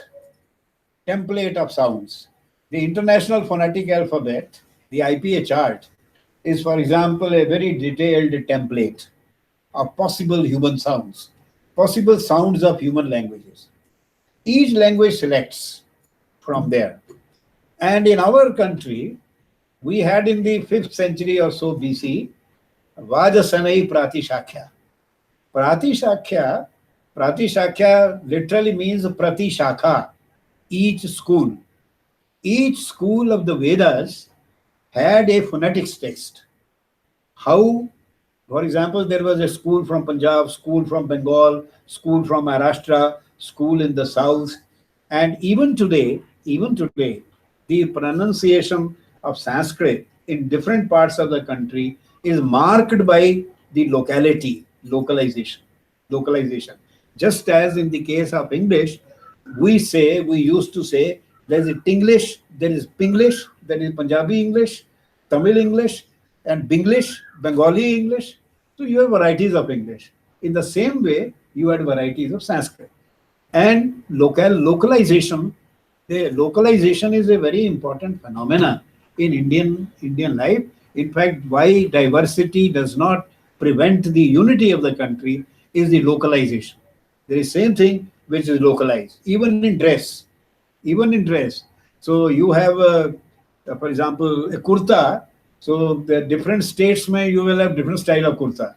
of sounds. The International Phonetic Alphabet, the IPA chart, is, for example, a very detailed template of possible human sounds, possible sounds of human languages. Each language selects from there. And in our country, we had in the 5th century or so BC, Vajasanai Pratishakya. Pratishakya literally means Pratishakha, each school. Each school of the Vedas had a phonetics text. How, for example, there was a school from Punjab, school from Bengal, school from Maharashtra, school in the south, and even today, the pronunciation of Sanskrit in different parts of the country is marked by the localization. Just as in the case of English, we used to say, there is Tinglish, there is Pinglish, there is Punjabi English, Tamil English, and Binglish, Bengali English. So you have varieties of English. In the same way, you had varieties of Sanskrit. And localization is a very important phenomenon in Indian life. In fact, why diversity does not prevent the unity of the country is the localization. There is same thing which is localized, even in dress. So you have, for example, a kurta. So the different states you will have different style of kurta.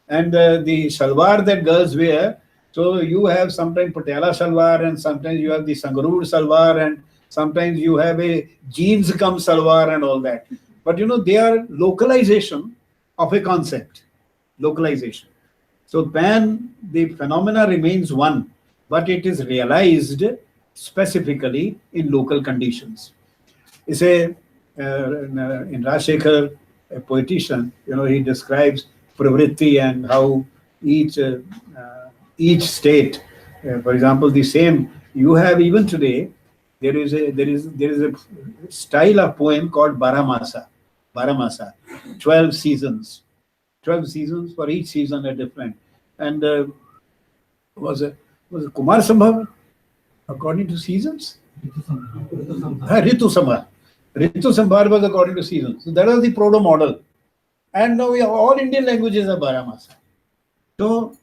And the shalwar that girls wear, so you have sometimes Patiala shalwar, and sometimes you have the Sangarur shalwar, and sometimes you have a jeans come shalwar and all that. But you know, they are localization of a concept. Localization. So the phenomena remains one, but it is realized specifically in local conditions. It's in Rajshekhar, a poetician, he describes pravritti and how each state, for example, the same you have even today. There is a style of poem called Baramasa. 12 seasons. 12 seasons, for each season are different. And was it Kumar Sambhav according to seasons? Ritu Sambhav. Ritu Sambhav was according to seasons. So that was the proto model. And now we have all Indian languages are Baramasa. So,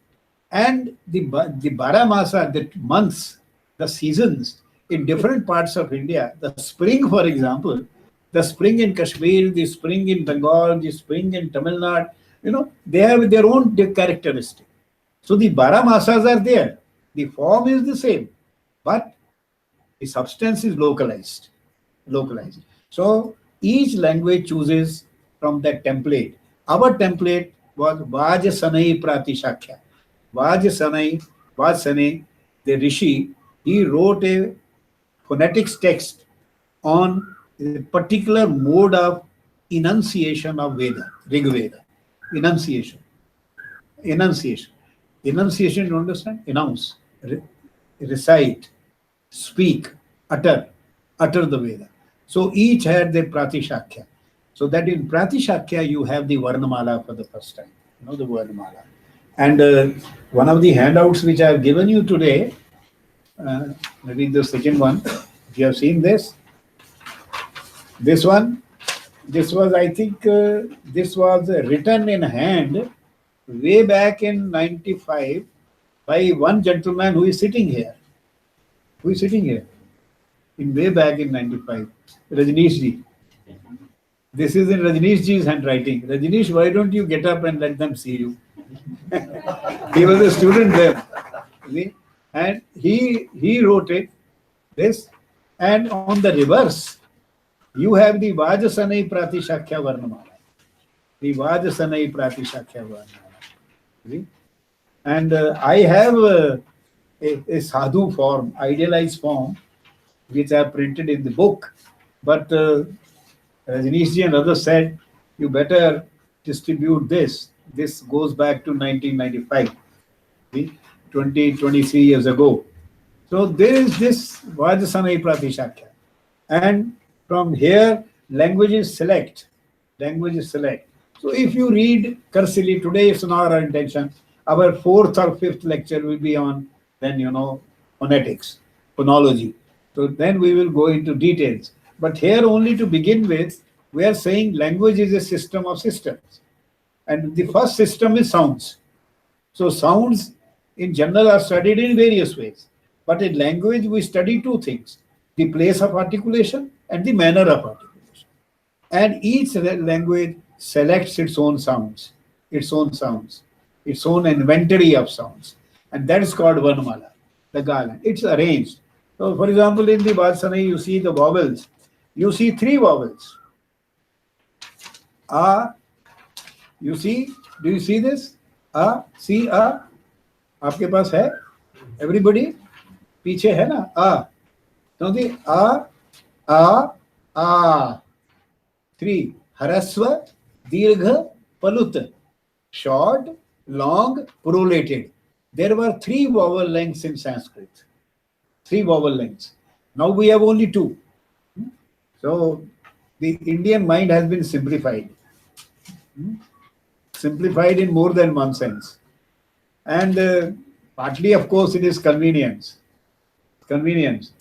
and the Baramasa, the months, the seasons in different parts of India, the spring, for example, the spring in Kashmir, the spring in Bengal, the spring in Tamil Nadu, they have their own characteristic. So the Baramasas are there. The form is the same, but the substance is localized. So each language chooses from that template. Our template was Vajasanai Pratishakya. Vajasanai, the Rishi, he wrote a phonetics text on a particular mode of enunciation of Veda, Rig Veda. Enunciation, you understand? Announce, recite, speak, utter the Veda. So each had their Pratishakya. So that in Pratishakya you have the Varnamala for the first time. You know the Varnamala. And one of the handouts which I have given you today, maybe the second one, if you have seen this, this one, this was, I think, this was written in hand way back in 95 by one gentleman who is sitting here. Who is sitting here? In way back in 95, Rajneesh ji. This is in Rajneesh ji's handwriting. Rajneesh, why don't you get up and let them see you? He was a student there. See? And he wrote it, this, and on the reverse, you have the Vajasanai Pratishakya Varnamala. The Vajasanai Pratishakya Varnamala. See? And I have a sadhu form, idealized form, which I have printed in the book. But Rajneesh ji and others said, you better distribute this. This goes back to 1995, see? 23 years ago. So there is this Vajasanai Pratishakya. And from here, languages select. Languages select. So if you read Karsili, today it's not our intention. Our fourth or fifth lecture will be on, then, phonetics, phonology. So then we will go into details. But here only to begin with, we are saying language is a system of systems. And the first system is sounds. So sounds in general are studied in various ways. But in language, we study two things: the place of articulation and the manner of articulation. And each language selects its own sounds, its own inventory of sounds. And that is called Varnamala, the garland. It's arranged. So, for example, in the Vajasanai, you see the vowels. You see three vowels. A, you see, do you see this? A, see, A. आपके पास है? Everybody? पीछे है ना? A. So the A. Three. Harasva, Dirgha, Palut. Short, long, prolated. There were three vowel lengths in Sanskrit. Three vowel lengths. Now we have only two. So the Indian mind has been simplified. Simplified in more than one sense. And partly, of course, it is convenience. Convenience.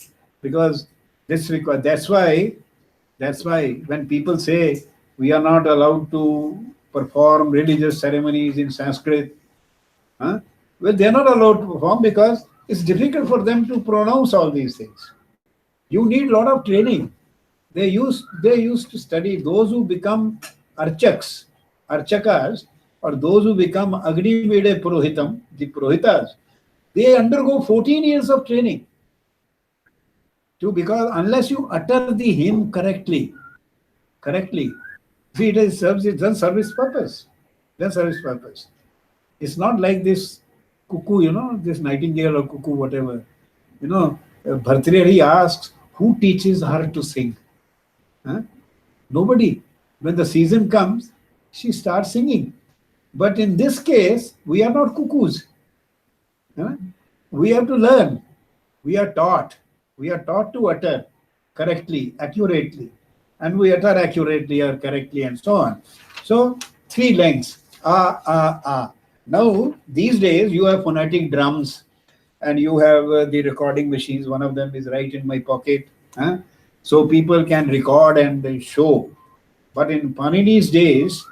Because this requires, that's why when people say we are not allowed to perform religious ceremonies in Sanskrit, well, they are not allowed to perform because it's difficult for them to pronounce all these things. You need a lot of training. They used to study those who become archakas, or those who become Agni Vede Purohitam, the Purohitas. They undergo 14 years of training. Because unless you utter the hymn correctly, see, it doesn't serve its purpose. It's not like this cuckoo, this nightingale or cuckoo, whatever. Bhartrihari asks, who teaches her to sing? Nobody. When the season comes, she starts singing. But in this case, we are not cuckoos. We have to learn. We are taught. We are taught to utter correctly, accurately. And we utter accurately or correctly and so on. So, three lengths. A. Now, these days, you have phonetic drums and you have the recording machines. One of them is right in my pocket. So, people can record and they show. But in Panini's days,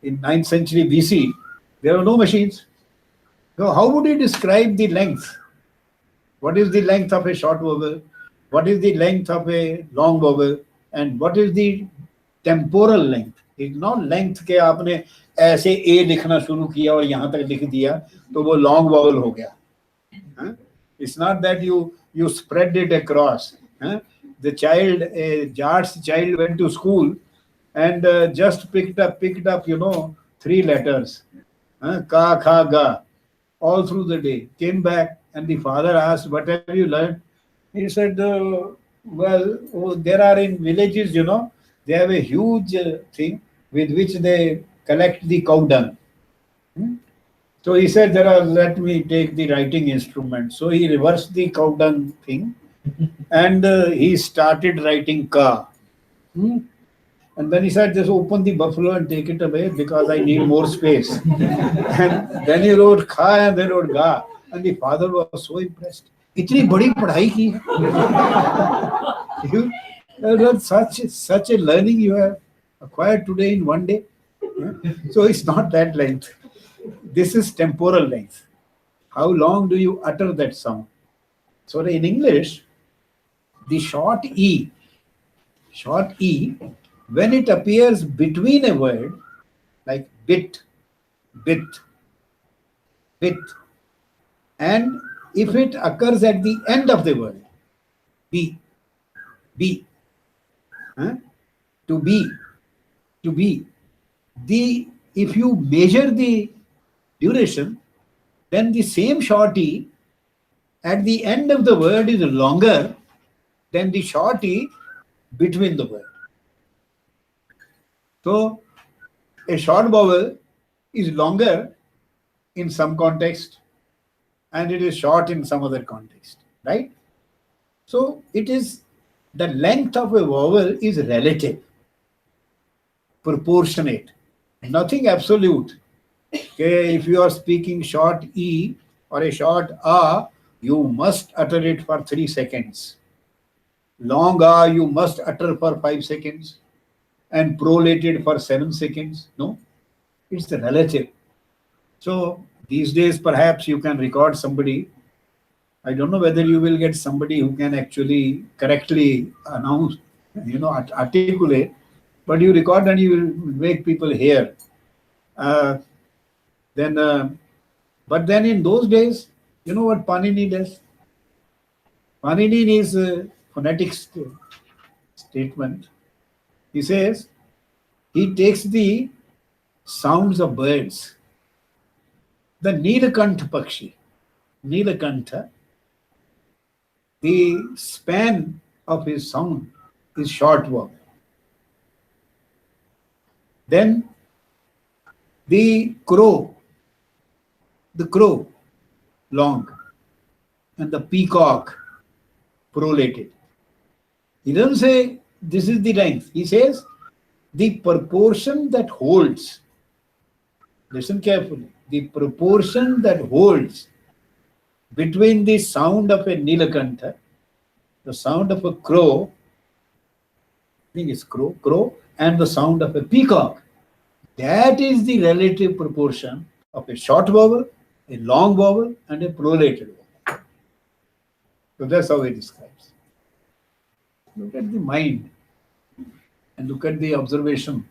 in 9th century BC, there were no machines. So how would you describe the length? What is the length of a short vowel? What is the length of a long vowel? And what is the temporal length? It's not length के आपने ऐसे A लिखना शुरू किया और यहाँ तक लिख दिया तो वो long vowel हो गया. It's not that you spread it across. The child, a Jat's child went to school and just picked up, three letters, ka, kha, ga, all through the day. Came back and the father asked, what have you learned? He said, there are in villages, they have a huge thing with which they collect the cow dung. So he said, let me take the writing instrument. So he reversed the cow dung thing and he started writing ka. Hmm? And then he said, just open the buffalo and take it away because I need more space. And then he wrote Kha and then wrote Ga. And the father was so impressed. इतनी बड़ी पढ़ाई की है. Such a learning you have acquired today in one day. So it's not that length. This is temporal length. How long do you utter that sound? So in English, the short E, when it appears between a word, like bit, bit, bit, and if it occurs at the end of the word, be, huh? to be, if you measure the duration, then the same short E at the end of the word is longer than the short E between the word. So a short vowel is longer in some context and it is short in some other context, right? So it is the length of a vowel is relative, proportionate, nothing absolute. Okay, if you are speaking short E or a short A, you must utter it for 3 seconds. Long A, you must utter for 5 seconds. And prolated for 7 seconds. No, it's relative. So these days, perhaps you can record somebody. I don't know whether you will get somebody who can actually correctly announce, articulate, but you record and you will make people hear. But then in those days, you know what Panini does? Panini in his phonetic statement, he says, he takes the sounds of birds. The Nilakantha Pakshi, Nilakantha, the span of his sound is short vowel. Then the crow, long, and the peacock, prolated. He doesn't say this is the length. He says the proportion that holds. Listen carefully. The proportion that holds between the sound of a Nilakantha, the sound of a crow, I think it's crow, and the sound of a peacock. That is the relative proportion of a short vowel, a long vowel, and a prolated vowel. So that's how he describes. Look at the mind and look at the observation.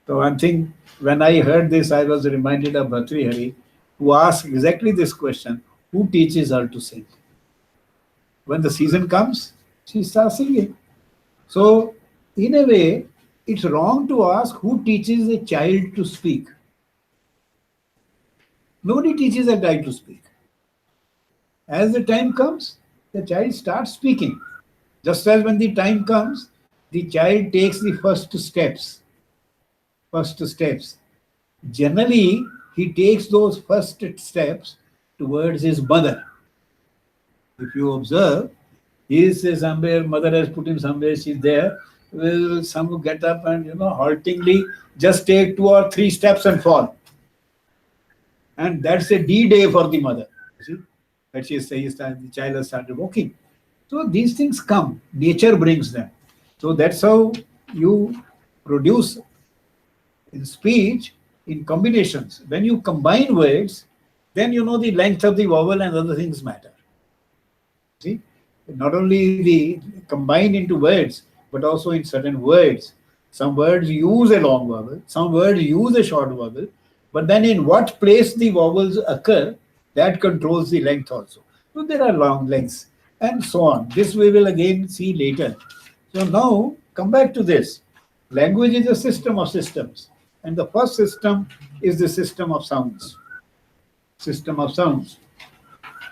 So one thing, when I heard this, I was reminded of Bhartrihari, who asked exactly this question, who teaches her to sing? When the season comes, she starts singing. So in a way, it's wrong to ask who teaches a child to speak. Nobody teaches a child to speak. As the time comes, the child starts speaking. Just as when the time comes, the child takes the first steps. Generally, he takes those first steps towards his mother. If you observe, he is somewhere, mother has put him somewhere, she's there, will some get up and, haltingly just take 2 or 3 steps and fall. And that's a D-day for the mother. You see? That the child has started walking. So these things come, nature brings them. So that's how you produce in speech, in combinations. When you combine words, then the length of the vowel and other things matter. See, not only the combined into words, but also in certain words. Some words use a long vowel, some words use a short vowel, but then in what place the vowels occur, that controls the length also. So there are long lengths and so on. This we will again see later. So now come back to this. Language is a system of systems. And the first system is the system of sounds.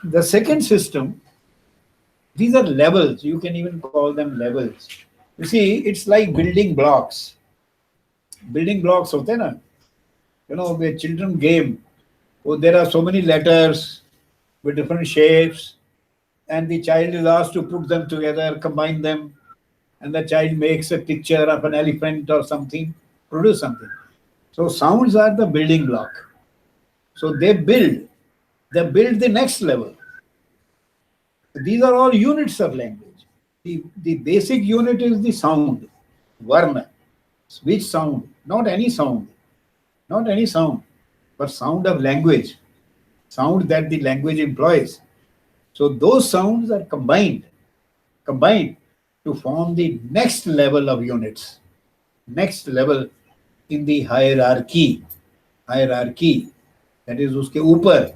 The second system, these are levels. You can even call them levels. You see, it's like building blocks. Building blocks hote na? Where children game. Oh, there are so many letters with different shapes, and the child is asked to put them together, combine them, and the child makes a picture of an elephant or something, produce something. So sounds are the building block. So they build the next level. These are all units of language. The basic unit is the sound, varna. Which sound? Not any sound. Not any sound, but sound of language. Sound that the language employs. So those sounds are combined to form the next level of units. Next level in the hierarchy. That is uske upar.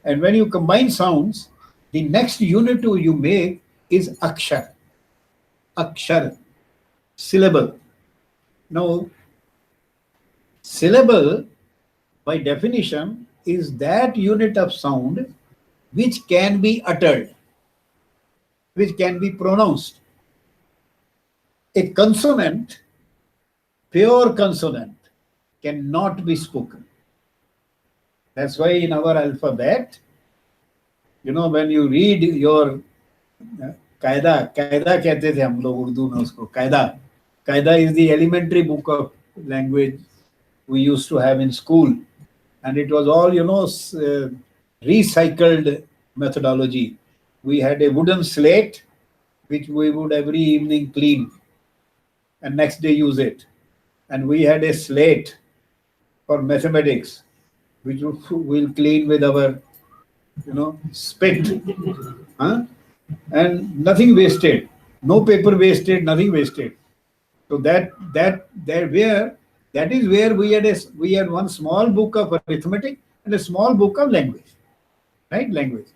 And when you combine sounds, the next unit you make is akshar. Akshar, syllable. Now, syllable, by definition, is that unit of sound which can be uttered, which can be pronounced. A consonant, pure consonant, cannot be spoken. That's why in our alphabet, when you read your कायदा कहते थे हम लोग उर्दू में उसको कायदा is the elementary book of language we used to have in school, and it was all recycled methodology. We had a wooden slate which we would every evening clean and next day use it, and we had a slate for mathematics which we'll clean with our spit, and nothing wasted, no paper wasted, nothing wasted. So that is where we had one small book of arithmetic and a small book of language, right? Language,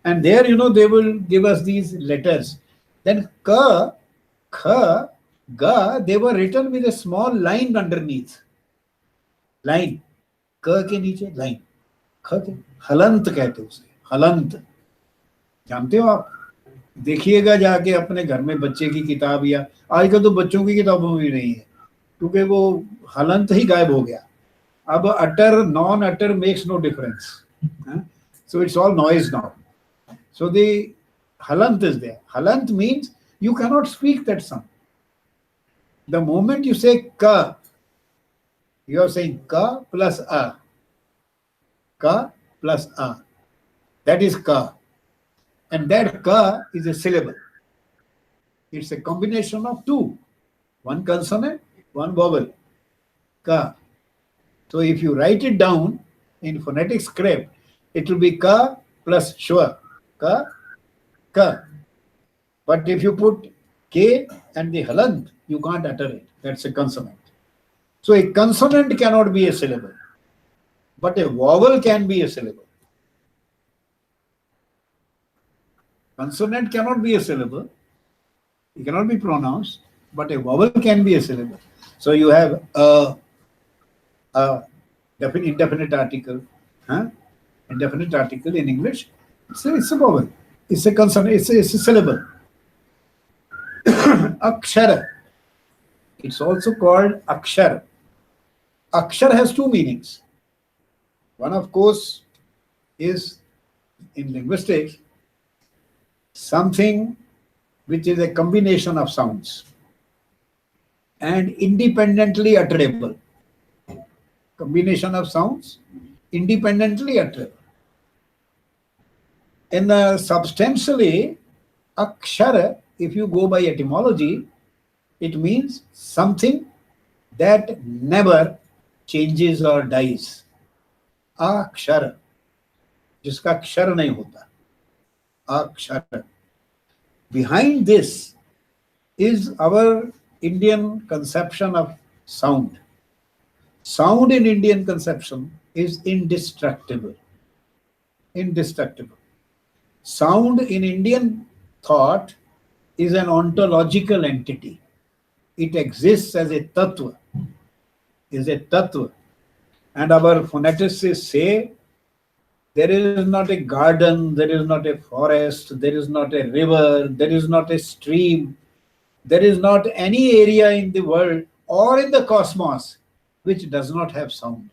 and there they will give us these letters. Then ka, kha, ga, they were written with a small line underneath. Line, ka के नीचे line, kha के हलंत कहते उसे, हलंत. जानते हो आप? देखिएगा जाके अपने घर में बच्चे की किताब, या आजकल तो बच्चों की किताबों में भी नहीं है क्योंकि वो हलंत ही गायब हो गया. अब utter non utter makes no difference. So it's all noise now. So the halant is there. Halant means you cannot speak that sound. The moment you say ka, you are saying ka plus a. Ka plus a. That is ka. And that ka is a syllable. It's a combination of two. One consonant, one vowel. Ka. So if you write it down in phonetic script, it will be ka plus shwa. Ka, ka. But if you put k and the halant, you can't utter it. That's a consonant. So a consonant cannot be a syllable, but a vowel can be a syllable. Consonant cannot be a syllable. It cannot be pronounced, but a vowel can be a syllable. So you have a indefinite article. Indefinite article in English, it's a vowel. It's a consonant. It's a syllable. Akshara. It's also called akshar. Akshar has two meanings. One, of course, is in linguistics something which is a combination of sounds and independently utterable. Combination of sounds, independently utterable. And substantially, akshara, if you go by etymology, it means something that never changes or dies. Akshara, जिसका अक्षर नहीं होता. Akshara. Behind this is our Indian conception of sound. Sound in Indian conception is indestructible. Indestructible. Sound in Indian thought is an ontological entity. It exists as a tattva. And our phoneticists say there is not a garden, there is not a forest, there is not a river, there is not a stream, there is not any area in the world or in the cosmos which does not have sound.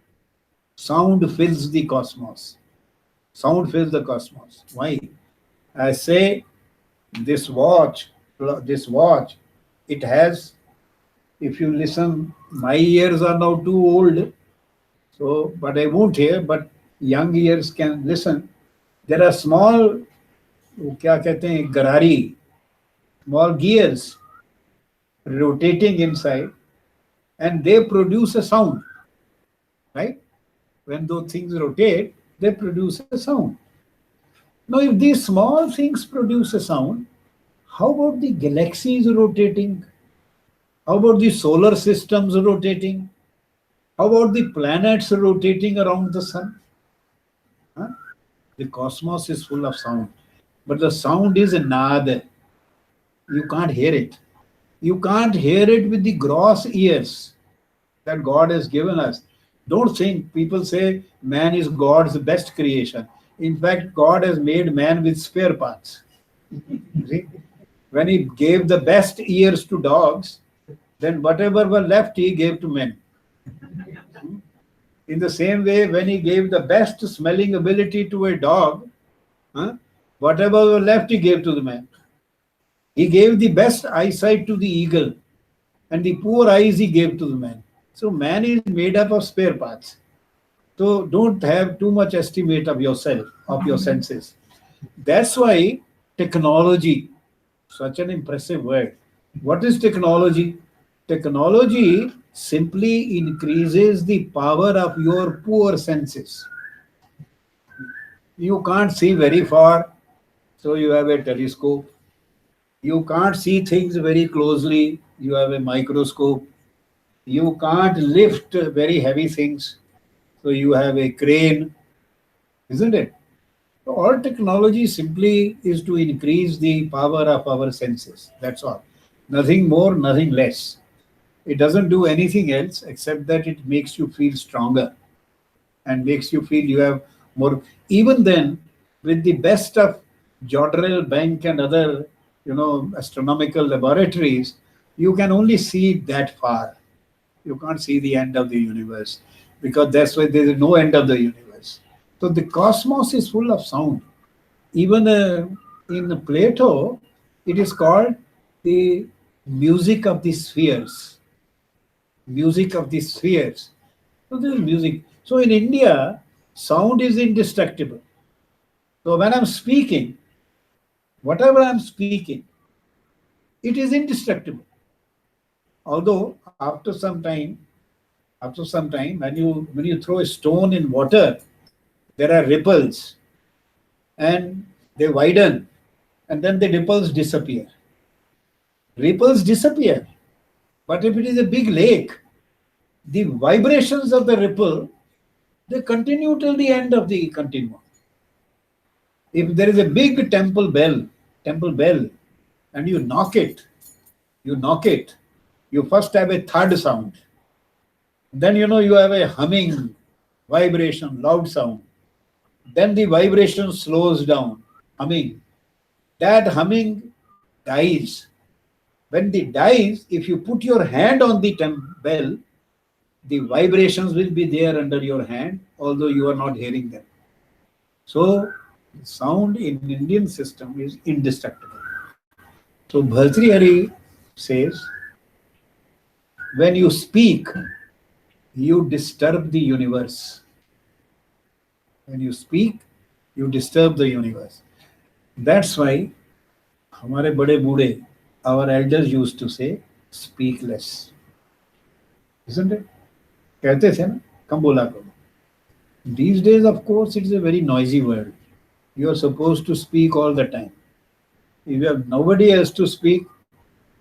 Sound fills the cosmos. Sound fills the cosmos. Why? I say this watch It has, if you listen, my ears are now too old, so, but I won't hear, but young ears can listen. There are small, क्या कहते हैं, garari, small gears rotating inside, and they produce a sound, right? When those things rotate, they produce a sound. Now, if these small things produce a sound, how about the galaxies rotating? How about the solar systems rotating? How about the planets rotating around the sun? Huh? The cosmos is full of sound, but the sound is a nad. You can't hear it. You can't hear it with the gross ears that God has given us. Don't think, people say man is God's best creation. In fact, God has made man with spare parts. See? When he gave the best ears to dogs, then whatever were left, he gave to men. In the same way, when he gave the best smelling ability to a dog, whatever were left, he gave to the man. He gave the best eyesight to the eagle, and the poor eyes he gave to the man. So man is made up of spare parts. So don't have too much estimate of yourself, of your senses. That's why technology, such an impressive word. What is technology? Technology simply increases the power of your poor senses. You can't see very far, so you have a telescope. You can't see things very closely, you have a microscope. You can't lift very heavy things, so you have a crane, isn't it? So all technology simply is to increase the power of our senses. That's all. Nothing more, nothing less. It doesn't do anything else except that it makes you feel stronger and makes you feel you have more. Even then, with the best of Jodrell Bank and other, astronomical laboratories, you can only see that far. You can't see the end of the universe, because that's why there is no end of the universe. So the cosmos is full of sound. Even in Plato, it is called the music of the spheres. Music of the spheres. So this is music. So in India, sound is indestructible. So when I'm speaking, whatever I'm speaking, it is indestructible. Although after some time, when you throw a stone in water, there are ripples, and they widen, and then the ripples disappear. Ripples disappear. But if it is a big lake, the vibrations of the ripple, they continue till the end of the continuum. If there is a big temple bell, and you knock it, you first have a thud sound. Then you have a humming, vibration, loud sound. Then the vibration slows down, humming. That humming dies. When it dies, if you put your hand on the bell, the vibrations will be there under your hand, although you are not hearing them. So, sound in Indian system is indestructible. So, Bhartrihari says, when you speak, you disturb the universe. When you speak, you disturb the universe. That's why हमारे बड़े बूढ़े, our elders used to say, speak less. Isn't it? कहते थे ना, कम बोला करो. These days, of course, it is a very noisy world. You are supposed to speak all the time. If you have nobody else to speak,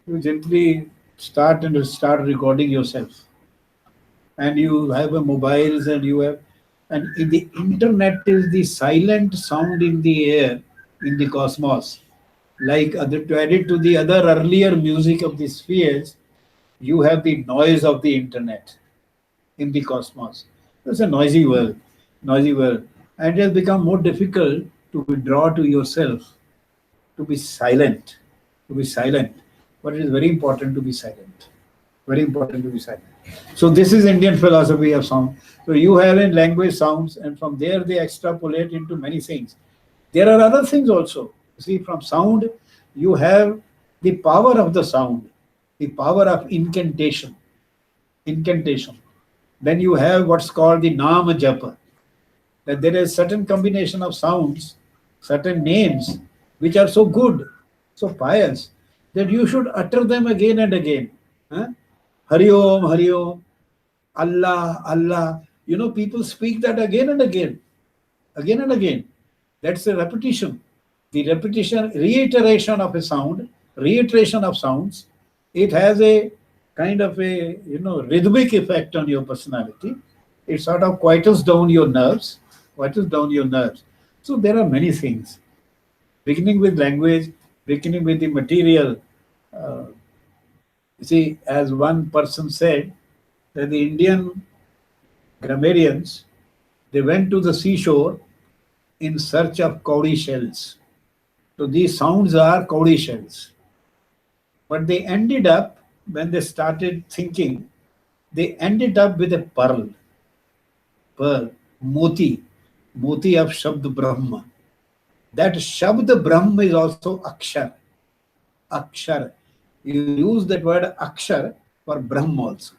you gently start recording yourself. And you have a mobiles, and in the internet is the silent sound in the air, in the cosmos. Like to add it to the other earlier music of the spheres, you have the noise of the internet in the cosmos. It's a noisy world. And it has become more difficult to withdraw to yourself, to be silent. But it is very important to be silent. Very important to be silent. So this is Indian philosophy of sound. So you have in language sounds, and from there they extrapolate into many things. There are other things also. See, from sound, you have the power of the sound. the power of incantation. Incantation. Then you have what's called the Nama Japa, that there is certain combination of sounds, certain names, which are so good, so pious, that you should utter them again and again. Huh? Hari Om, Hari Om, Allah, Allah. People speak that again and again, again and again. That's a repetition. The repetition, reiteration of a sound, reiteration of sounds, it has a kind of a rhythmic effect on your personality. It sort of quietens down your nerves, So there are many things, beginning with language, beginning with the material. You see, as one person said, that the Indian grammarians, they went to the seashore in search of cowrie shells. So these sounds are cowrie shells. But they ended up, when they started thinking, they ended up with a pearl, moti of Shabd Brahma. That Shabd Brahma is also Akshar. Akshar. You use that word Akshar for Brahma also.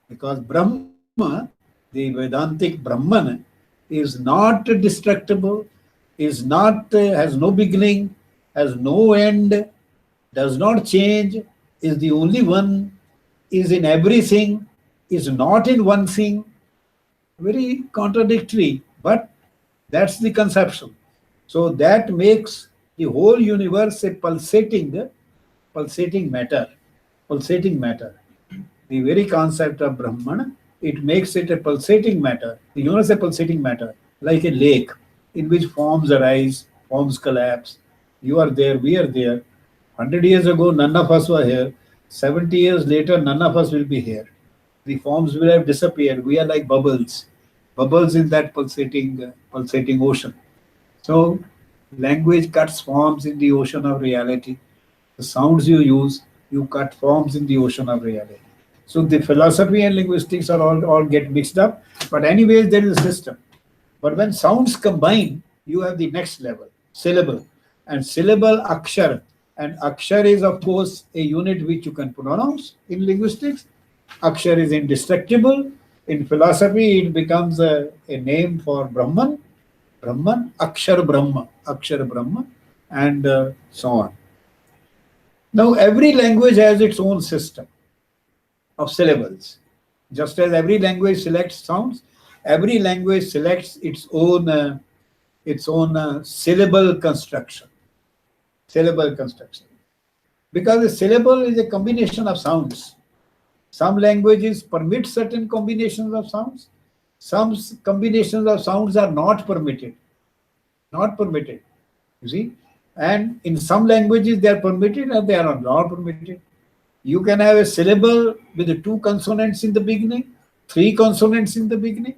Because Brahma, the Vedantic Brahman, is not destructible, has no beginning, has no end, does not change, is the only one, is in everything, is not in one thing. Very contradictory, but that's the conception. So that makes the whole universe a pulsating matter. The very concept of Brahman, it makes it a pulsating matter. The universe is a pulsating matter, like a lake in which forms arise, forms collapse. You are there, we are there. 100 years ago, none of us were here. 70 years later, none of us will be here. The forms will have disappeared. We are like bubbles in that pulsating ocean. So language cuts forms in the ocean of reality. The sounds you use, you cut forms in the ocean of reality. So the philosophy and linguistics are all get mixed up. But anyways, there is a system. But when sounds combine, you have the next level, syllable. And syllable akshar. And akshar is, of course, a unit which you can pronounce in linguistics. Akshar is indestructible. In philosophy, it becomes a name for Brahman, Akshar Brahma, and so on. Now, every language has its own system of syllables. Just as every language selects sounds, every language selects its own syllable construction. Because a syllable is a combination of sounds. Some languages permit certain combinations of sounds. Some combinations of sounds are not permitted. You see? And in some languages they are permitted and they are not permitted. You can have a syllable with 2 consonants in the beginning, 3 consonants in the beginning,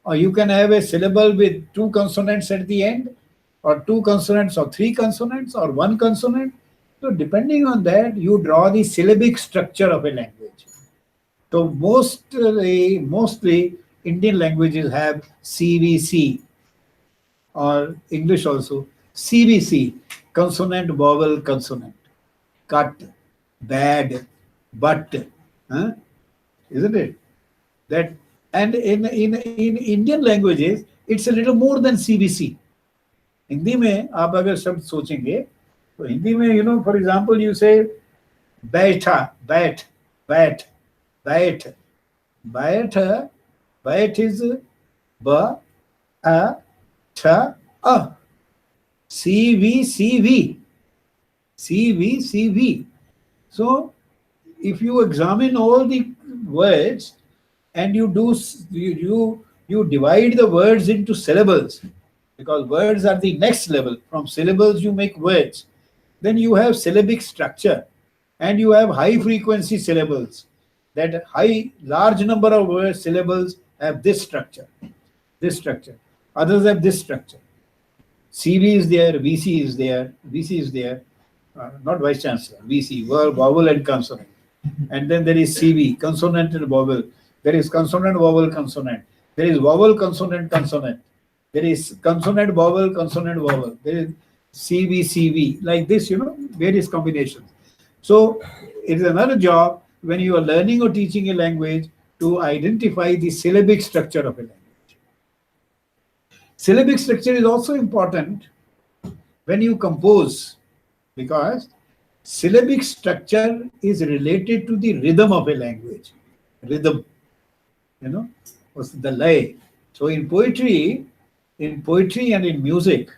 or you can have a syllable with 2 consonants at the end, or 2 consonants or 3 consonants or 1 consonant. So depending on that, you draw the syllabic structure of a language. So mostly Indian languages have CVC, or English also, CVC, consonant, vowel, consonant, cut, bad, but, isn't it? That, and in Indian languages, it's a little more than CVC. Hindi में आप अगर शब्द सोचेंगे तो हिंदी में for example you say बैठा, बैठ is ba, a, tha, a. CV. So if you examine all the words and you divide the words into syllables, because words are the next level. From syllables you make words. Then you have syllabic structure and you have high frequency syllables. That large number of words, syllables have this structure. Others have this structure. CV is there, VC is there. Not vice chancellor, VC, vowel and consonant. And then there is CV, consonant and vowel. There is consonant, vowel, consonant. There is vowel, consonant, consonant. There is consonant, vowel, consonant, vowel. There is CV, like this, various combinations. So it is another job when you are learning or teaching a language to identify the syllabic structure of a language. Syllabic structure is also important when you compose, because syllabic structure is related to the rhythm of a language. Rhythm, was the lay. So in poetry and in music,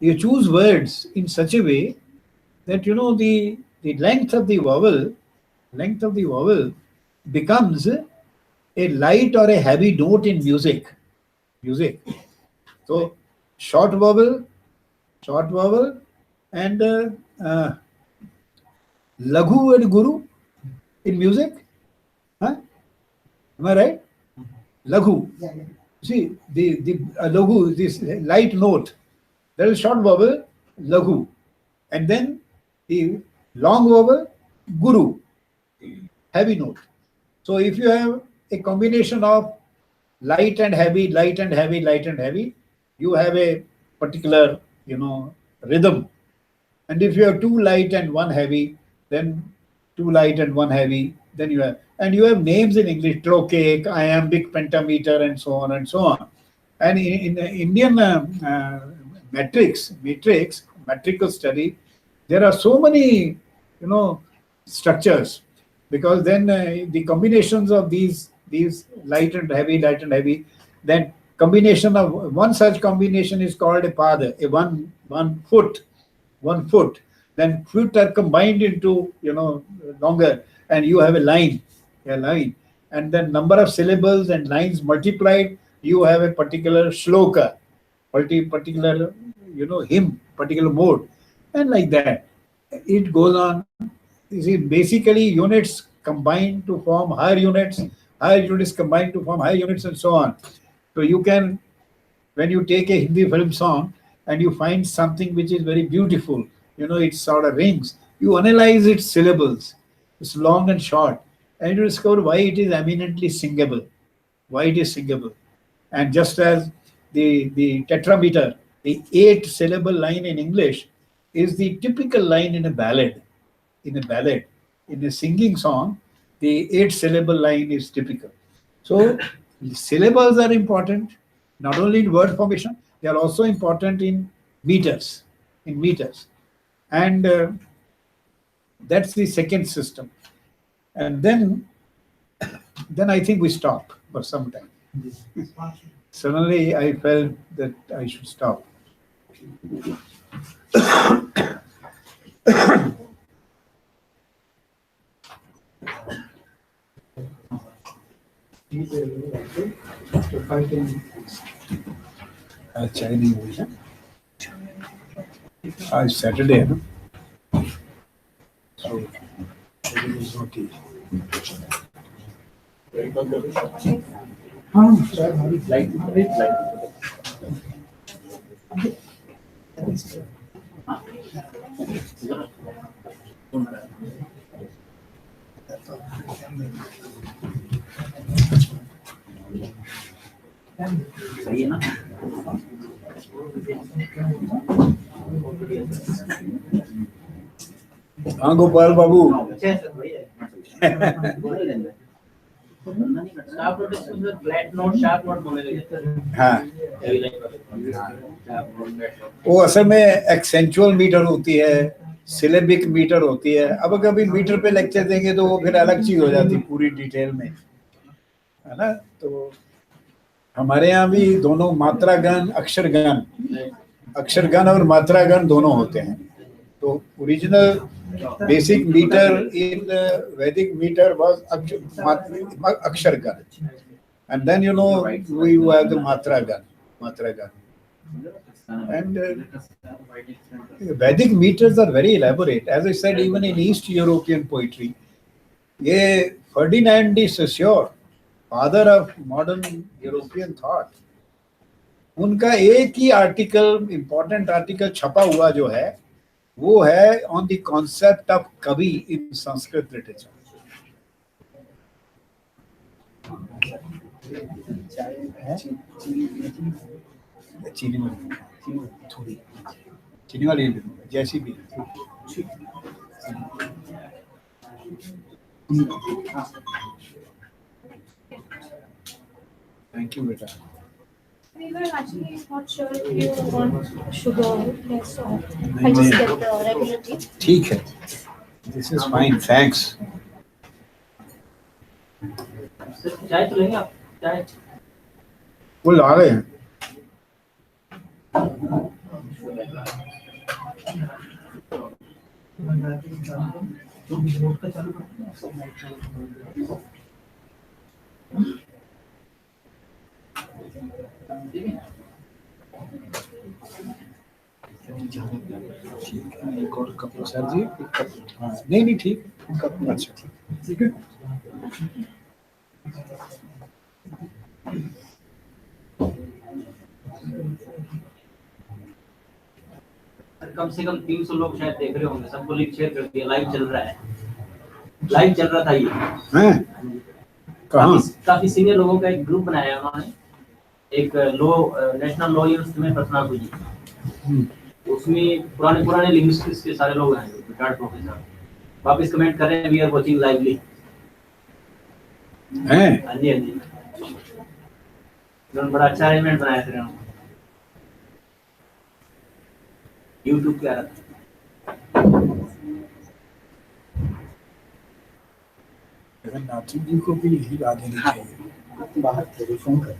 you choose words in such a way that the length of the vowel becomes a light or a heavy note in music. So short vowel, and uh, laghu and guru in music. Huh? Am I right? Laghu. See, the laghu, this light note, that is short vowel, laghu. And then the long vowel, guru, heavy note. So if you have a combination of light and heavy, light and heavy, light and heavy, you have a particular, rhythm. And if you have two light and one heavy, then two light and one heavy, then you have names in English, trochaic, iambic, pentameter, and so on and so on. And in the Indian metrical study, there are so many, structures, because then the combinations of these light and heavy, then combination of one such combination is called a pada, a one foot. Then foot are combined into longer, and you have a line, and then number of syllables and lines multiplied, you have a particular shloka, particular hymn, particular mode, and like that it goes on. You see, basically units combine to form higher units combine to form higher units, and so on. So you can, when you take a Hindi film song and you find something which is very beautiful, it sort of rings. You analyze its syllables, it's long and short, and you discover why it is eminently singable, why it is singable. And just as the tetrameter, the 8 syllable line in English, is the typical line in a ballad. In a singing song, the 8 syllable line is typical. So syllables are important, not only in word formation, they are also important in meters, and that's the second system. And then I think we stop for some time. Suddenly I felt that I should stop. चाय नहीं हुई है आज Saturday है ना, so there is no tea. हाँ सही है ना. हाँ गोपाल बाबू. हाँ, वो असल में एक्सेंचुअल मीटर होती है, सिलेबिक मीटर होती है. अब कभी मीटर पे लेक्चर देंगे तो वो फिर अलग चीज हो जाती पूरी डिटेल में, है ना. तो हमारे यहाँ भी दोनों मात्रागण अक्षरगण और मात्रागण दोनों होते हैं. तो original basic meter in Vedic meter was akshargan, and then we have the matragan. And Vedic meters are very elaborate. As I said, even in East European poetry, ये Ferdinand de Saussure, father of modern European thought, उनका एक ही article, important article छपा हुआ जो है, वो है on the concept of कवि इन संस्कृत लिटरेचर. चीनी वाली जैसी भी. Thank you, beta. We were actually not sure if you want sugar less or नहीं, I just नहीं। get the regular tea. ठीक है. This is fine. Thanks. चाय तो लेंगे आप? चाय वो ला रहे हैं. एक और कप सर जी. हाँ, नहीं ठीक. कप अच्छा ठीक है. कम से कम 300 लोग शायद देख रहे होंगे, सबको लिंक शेयर कर दिया, लाइव चल रहा है, लाइव चल रहा था ये. हैं? कहाँ? काफी सीनियर लोगों का एक ग्रुप बनाया है उन्होंने, एक लो नेशनल लॉ यूनिवर्सिटी में प्रश्ना हुई, उसमें पुराने लिंग्विस्टिक्स के सारे लोग हैं, रिटायर्ड प्रोफेसर वापस कमेंट कर रहे हैं, वी आर वाचिंग लाइवली. हैं? हाँ जी, उन्होंने बड़ा अच्छा अरेंजमेंट बनाया था उन्होंने, यूट्यूब पे आ रहा था. जगन्नाथ जी को भी यही ला देनी चाहिए. बाहर टेलीफोन कर.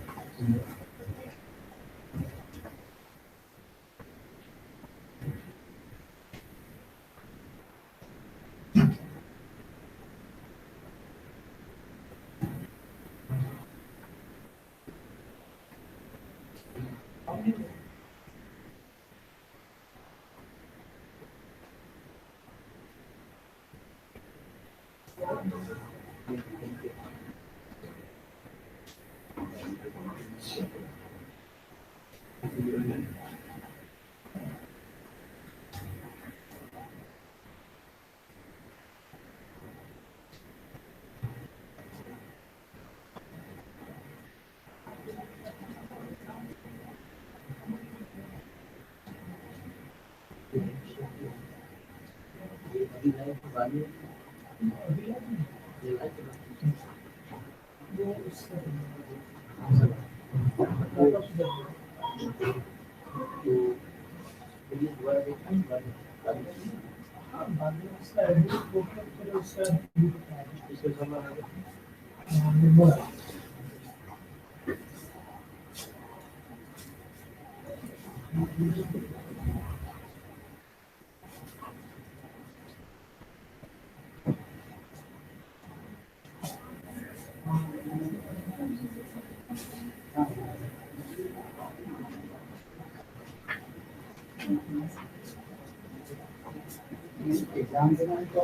एग्जाम देना है तो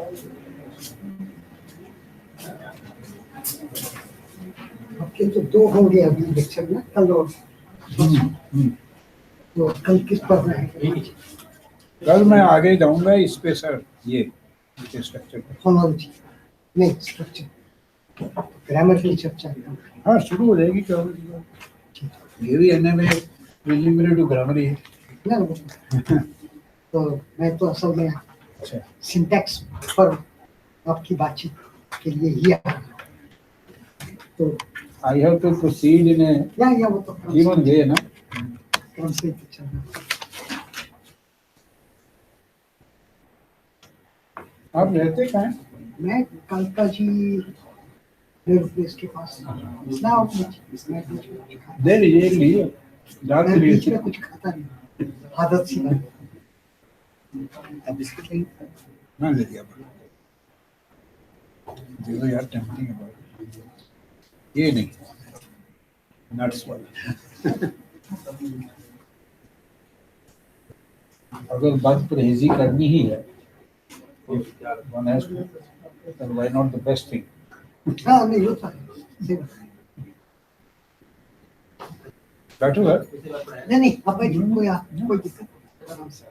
आपके तो 2 हो गए अभी लेक्चर में, कल और तो कल किस पर रहेंगे? कल मैं आगे जाऊंगा इस पे सर, ये स्ट्रक्चर पे. फोनोलॉजी नहीं, स्ट्रक्चर ग्रामर की चर्चा. हाँ, शुरू हो जाएगी कल. ये भी एनए में प्रिलिमिनरी टू ग्रामर है ना. तो मैं तो असल में अच्छा सिंटैक्स पर आपकी बातचीत के लिए ही आया. तो I have to proceed in या वो तो ह्यूमन वे ना. क्रम से चल रहा है. आप रहते कहाँ हैं? मैं कालका जी रेल प्लेस के पास इस्लाम में दे लीजिए डाल मैं बीच लीजिए. में कुछ खाता नहीं, आदत सी बात. अब बिस्किट नहीं मैं ले लिया. दे दो यार, टेम्पटिंग है. ये नहीं, नट्स वाला. अगर बद परहेजी करनी ही है, if one has to, then why not the best thing? हाँ नहीं होता है. बैठो सर. नहीं अब बैठिए, कोई दिक्कत नहीं, आराम से.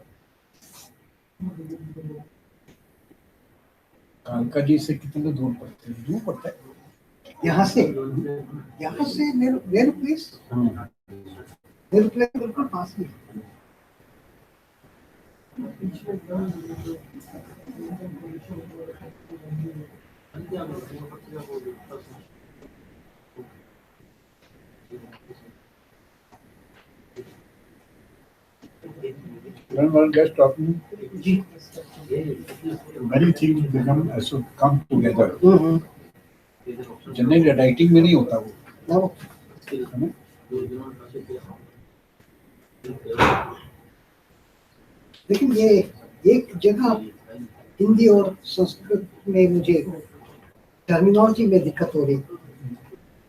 कालका जी से कितने दूर पड़ते हैं? दूर पड़ता है. यहाँ से रेल प्लेस बिल्कुल पास में. When one gets talking, many things become should come together. Generally writing में नहीं होता वो, है ना? लेकिन ये एक जगह हिंदी और संस्कृत में मुझे टर्मिनोलॉजी में दिक्कत हो रही।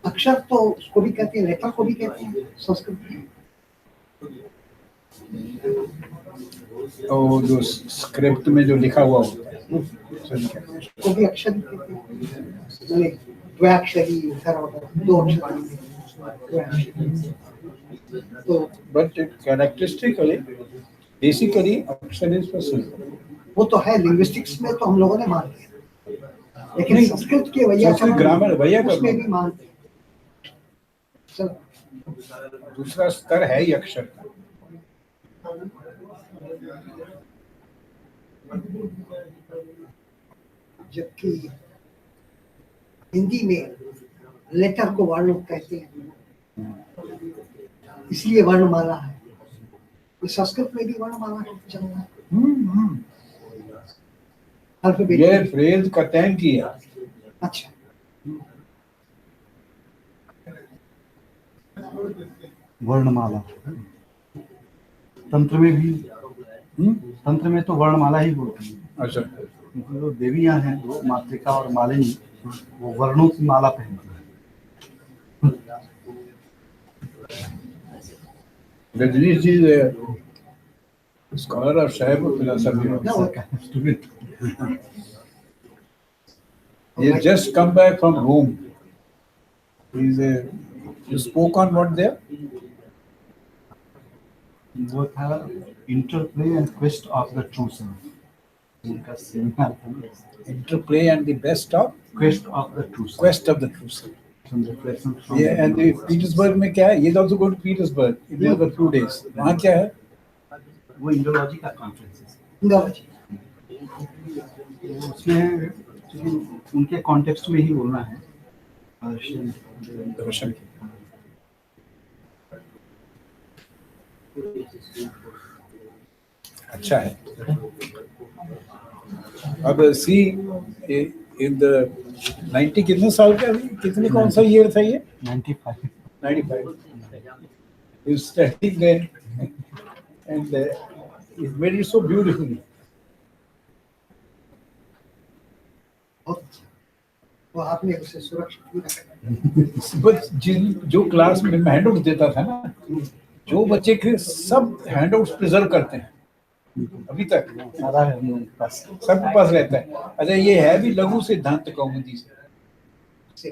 अक्षर तो उसको भी कहते हैं, लेटर को भी कहते हैं संस्कृत में। और जो स्क्रिप्ट में जो लिखा हुआ होता है उसको भी अक्षर ही कहते हैं, द्व्याक्षरी दो अक्षर। तो बट कैरेक्टरिस्टिकली बेसिकली अक्षर इज वो तो है, लिंग्विस्टिक्स में तो हम लोगों ने मान लिया, लेकिन संस्कृत के संस्कृत ग्रामर उसमें भी मानते हैं। दूसरा स्तर है ही अक्षर का। जबकि हिंदी में लेटर को वर्ण कहते हैं, इसलिए वर्णमाला है। संस्कृत में भी वर्णमाला चल रहा है। ये फ्रेज का तय किया। अच्छा, वर्णमाला तंत्र में भी, तंत्र में तो वर्णमाला ही बोलते हैं। अच्छा, जो देवियां हैं दो, मातृका और मालिनी, वो वर्णों की माला पहनती हैं। रजनीश जी स्कॉलर ऑफ शायब philosophy. He just come back from Rome. He's a. You spoke on what there? वो था interplay and quest of the true self. उनका सेमिनार था, Interplay and the best of quest of the true self. quest of the true self. Yeah, and the Petersburg में क्या है? He is also going to Petersburg in the other few days. वहाँ क्या है? वो Indology का conference है। उसमें उनके कॉन्टेक्स्ट में ही बोलना है। रोशन। अच्छा है। अब सी इन द 90 कितने साल का, कितने कौन सा ईयर था ये? 95. You studying there and it made it so beautifully. वो आपने उसे सुरक्षित भी रखा। बस जो क्लास में मैं हैंडआउट देता था ना, जो बच्चे के सब हैंडआउट्स प्रिजर्व करते हैं अभी तक, सारा है उनके पास, सबके पास रहता है। अच्छा, ये है भी लघु सिद्धांत कौमुदी से।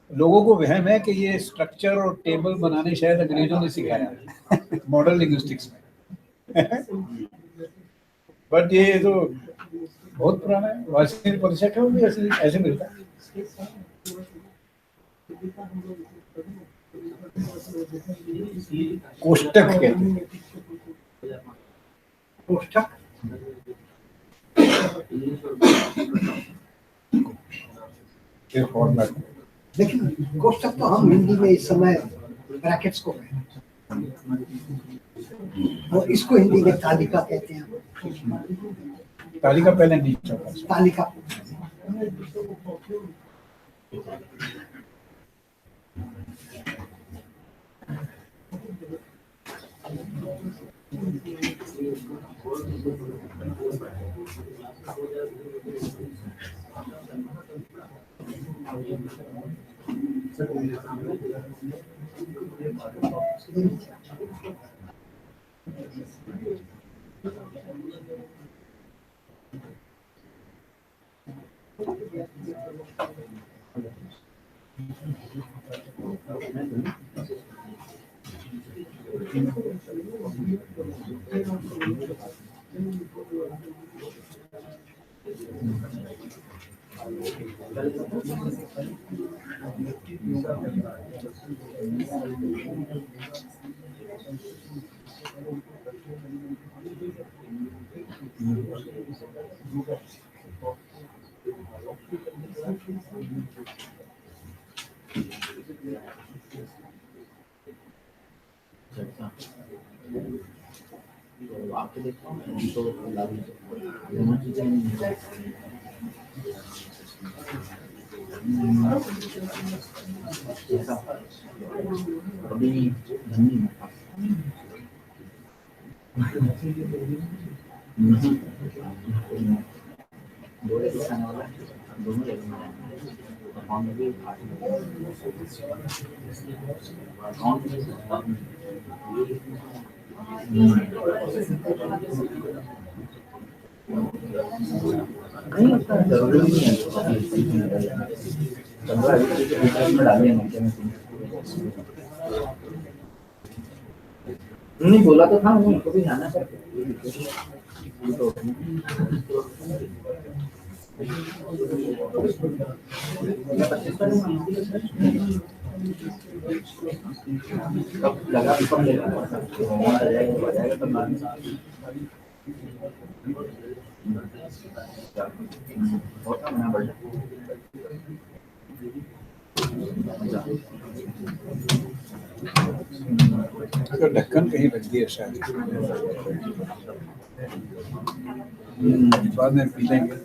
लोगों को वहम है कि ये स्ट्रक्चर और टेबल बनाने शायद अंग्रेजों ने सिखाया मॉडर्न लिंग्विस्टिक्स में। बट ये तो बहुत पुराना है। वार्षिक परिषद है, वो भी ऐसे मिलता है। कोष्टक कहते हैं। कोष्टक फॉर्मेट। लेकिन कोष्टक तो हम हिंदी में इस समय ब्रैकेट्स को कहते हैं, और इसको हिंदी में तालिका कहते हैं। तालिका पहले नहीं था। तालिका तो आपको देखता हूँ मैं तो लागू दोनों चीजें अभी दो दिखाने वाला दोनों लेवल भी नहीं उसका जरूरी नहीं है नहीं बोला तो था उनको भी जाना पर लगा तो ढक्कन कहीं रख दिया शायद, बाद में पी लेंगे।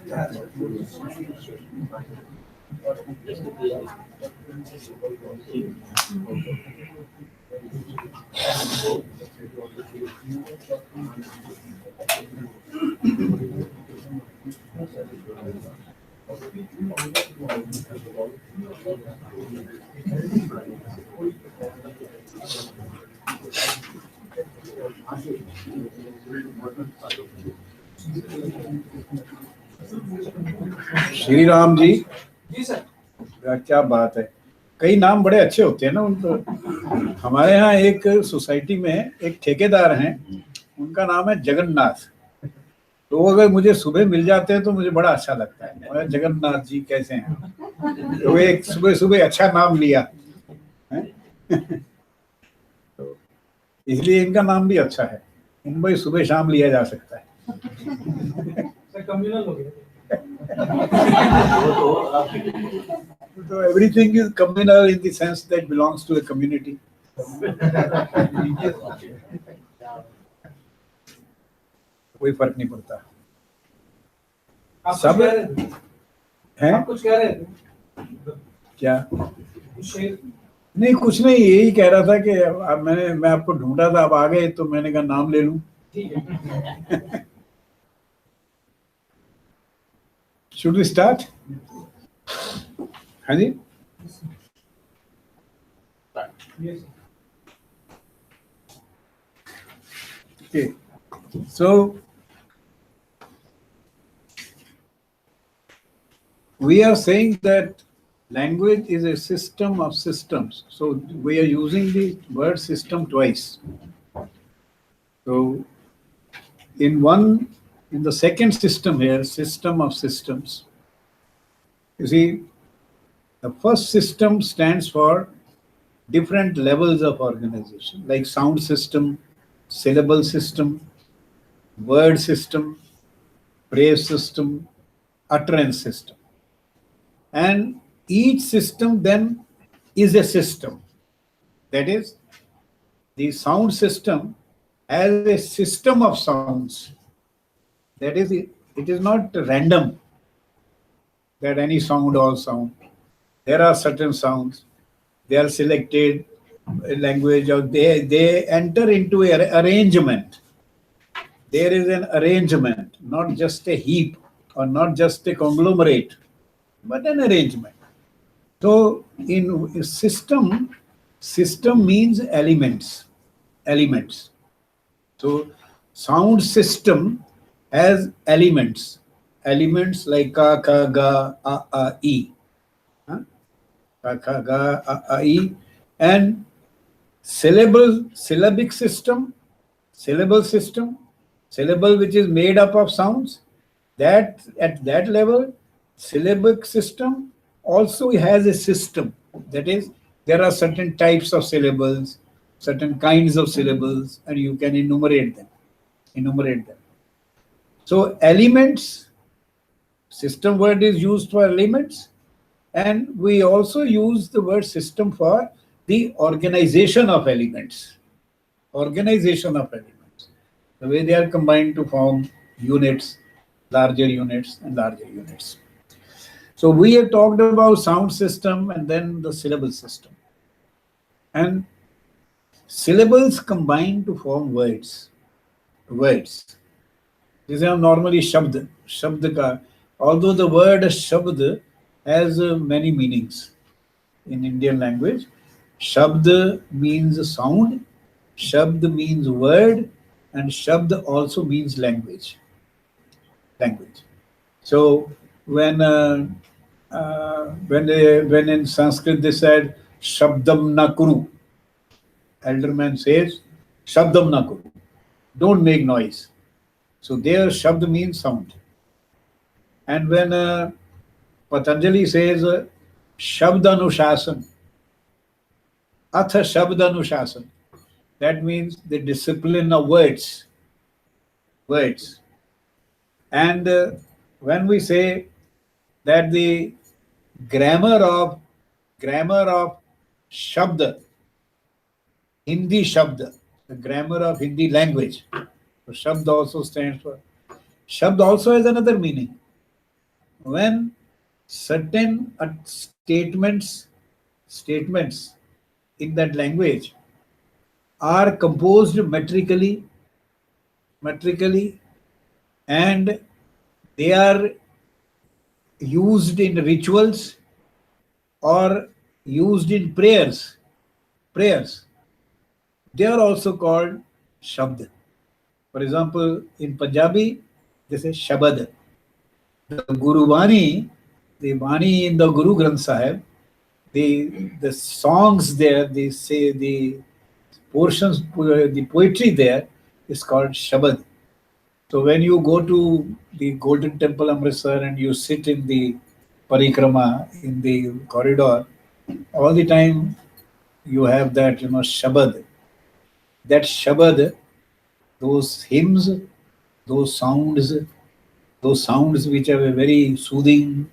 श्री राम जी सर, क्या बात है। कई नाम बड़े अच्छे होते हैं ना उनको। हमारे यहाँ एक सोसाइटी में एक ठेकेदार हैं, उनका नाम है जगन्नाथ। तो वो अगर मुझे सुबह मिल जाते हैं तो मुझे बड़ा अच्छा लगता है, जगन्नाथ जी कैसे हैं। तो एक सुबह सुबह अच्छा नाम लिया है। तो इसलिए इनका नाम भी अच्छा है, इनको सुबह शाम लिया जा सकता है। कम्युनल हो गया। So everything is communal in the sense that belongs to a community. कोई फर्क नहीं पड़ता। सब हैं? आप कुछ कह रहे थे? क्या? कुछ नहीं, कुछ नहीं, यही कह रहा था कि अब मैं आपको ढूंढा था, अब आ गए तो मैंने कहा नाम ले लूं। ठीक है। Should we start? हाँ जी। Okay. So we are saying that language is a system of systems. So we are using the word system twice. So in the second system here, system of systems, you see, the first system stands for different levels of organization, like sound system, syllable system, word system, phrase system, utterance system. And each system then is a system. That is, the sound system has a system of sounds. That is, it is not random that any sound or sound. There are certain sounds, they are selected language, or they enter into an arrangement. There is an arrangement, not just a heap or not just a conglomerate, but an arrangement. So in system means elements. So sound system has elements like ka, kha, ga, a, e. Ka, kha, ga, a, e. And syllabic system, syllable which is made up of sounds, that at that level, syllabic system also has a system. That is, there are certain types of syllables, certain kinds of syllables, and you can enumerate them. So elements, System word is used for elements, and we also use the word system for the organization of elements. Organization of elements. The way they are combined to form units, larger units, and larger units. So we have talked about sound system and then the syllable system. And syllables combine to form words. Words. These are normally shabd. Shabd ka. Although the word shabd has many meanings in Indian language. Shabd means sound, shabd means word, and shabd also means language. Language. So when in Sanskrit they said Shabdam na kuru, elderman says Shabdam na kuru, don't make noise. So there Shabd means sound. And when Patanjali says Shabdanushasana, Atha Shabdanushasana, that means the discipline of words. Words. And when we say that the grammar of Shabda, Hindi Shabda, the grammar of Hindi language. So Shabda also stands for. Shabda also has another meaning. When certain statements in that language are composed metrically, and they are used in rituals or used in prayers, they are also called Shabd. For example, in Punjabi, they say Shabad. The Guru Vani, the Vani in the Guru Granth Sahib, the songs there, they say the portions, the poetry there is called Shabad. So when you go to the Golden Temple Amritsar and you sit in the parikrama, in the corridor, all the time you have that, Shabad. That Shabad, those hymns, those sounds which have a very soothing,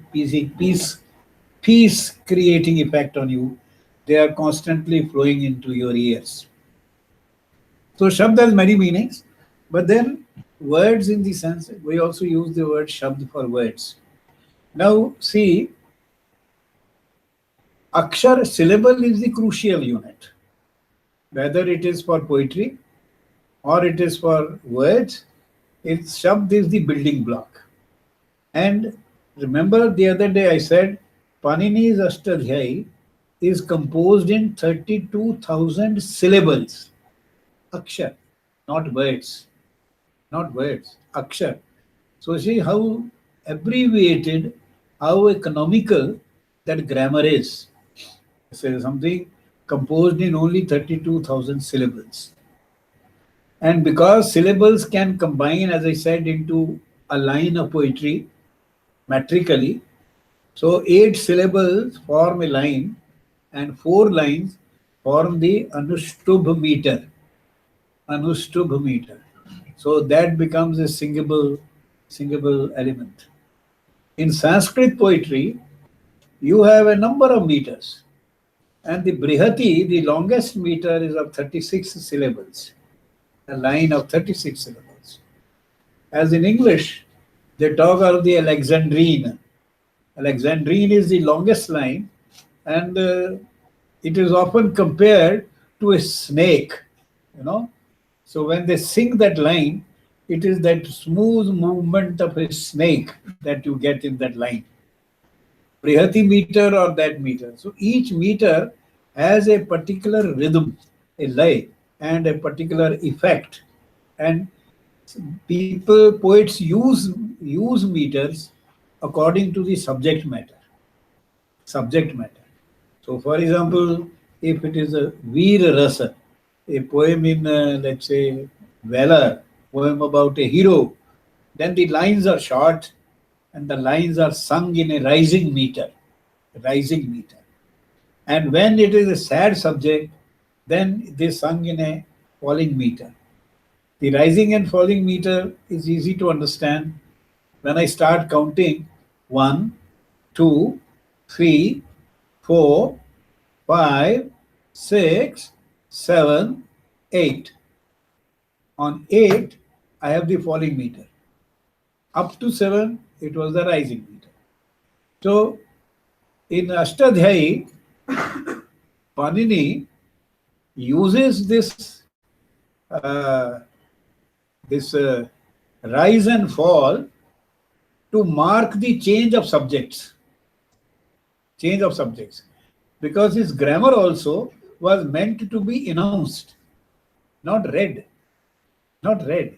peace creating effect on you, they are constantly flowing into your ears. So Shabd has many meanings, but then words in the sense, we also use the word Shabd for words. Now see, Akshar, syllable is the crucial unit. Whether it is for poetry or it is for words, Shabd is the building block. And remember the other day I said Panini's Ashtadhyayi is composed in 32,000 syllables. Akshar, not words. Not words, Akshar. So see how abbreviated, how economical that grammar is. Say something composed in only 32,000 syllables. And because syllables can combine, as I said, into a line of poetry metrically, so 8 syllables form a line and 4 lines form the Anushtubh meter. Anushtubh meter. So that becomes a singable element. In Sanskrit poetry, you have a number of meters. And the Brihati, the longest meter, is of 36 syllables. A line of 36 syllables. As in English, they talk of the Alexandrine. Alexandrine is the longest line, and it is often compared to a snake, So when they sing that line, it is that smooth movement of a snake that you get in that line. Brihati meter or that meter. So each meter has a particular rhythm, a lay, and a particular effect. And poets use meters according to the subject matter. Subject matter. So for example, if it is a Veer Rasa, a poem in, let's say, valor, poem about a hero, then the lines are short and the lines are sung in a rising meter. And when it is a sad subject, then they sung in a falling meter. The rising and falling meter is easy to understand. When I start counting, 1, 2, 3, 4, 5, 6, 7, 8. On 8, I have the falling meter. Up to 7, it was the rising meter. So, in Ashtadhyayi, Panini uses this rise and fall to mark the change of subjects. Change of subjects. Because his grammar also was meant to be announced, not read. Not read.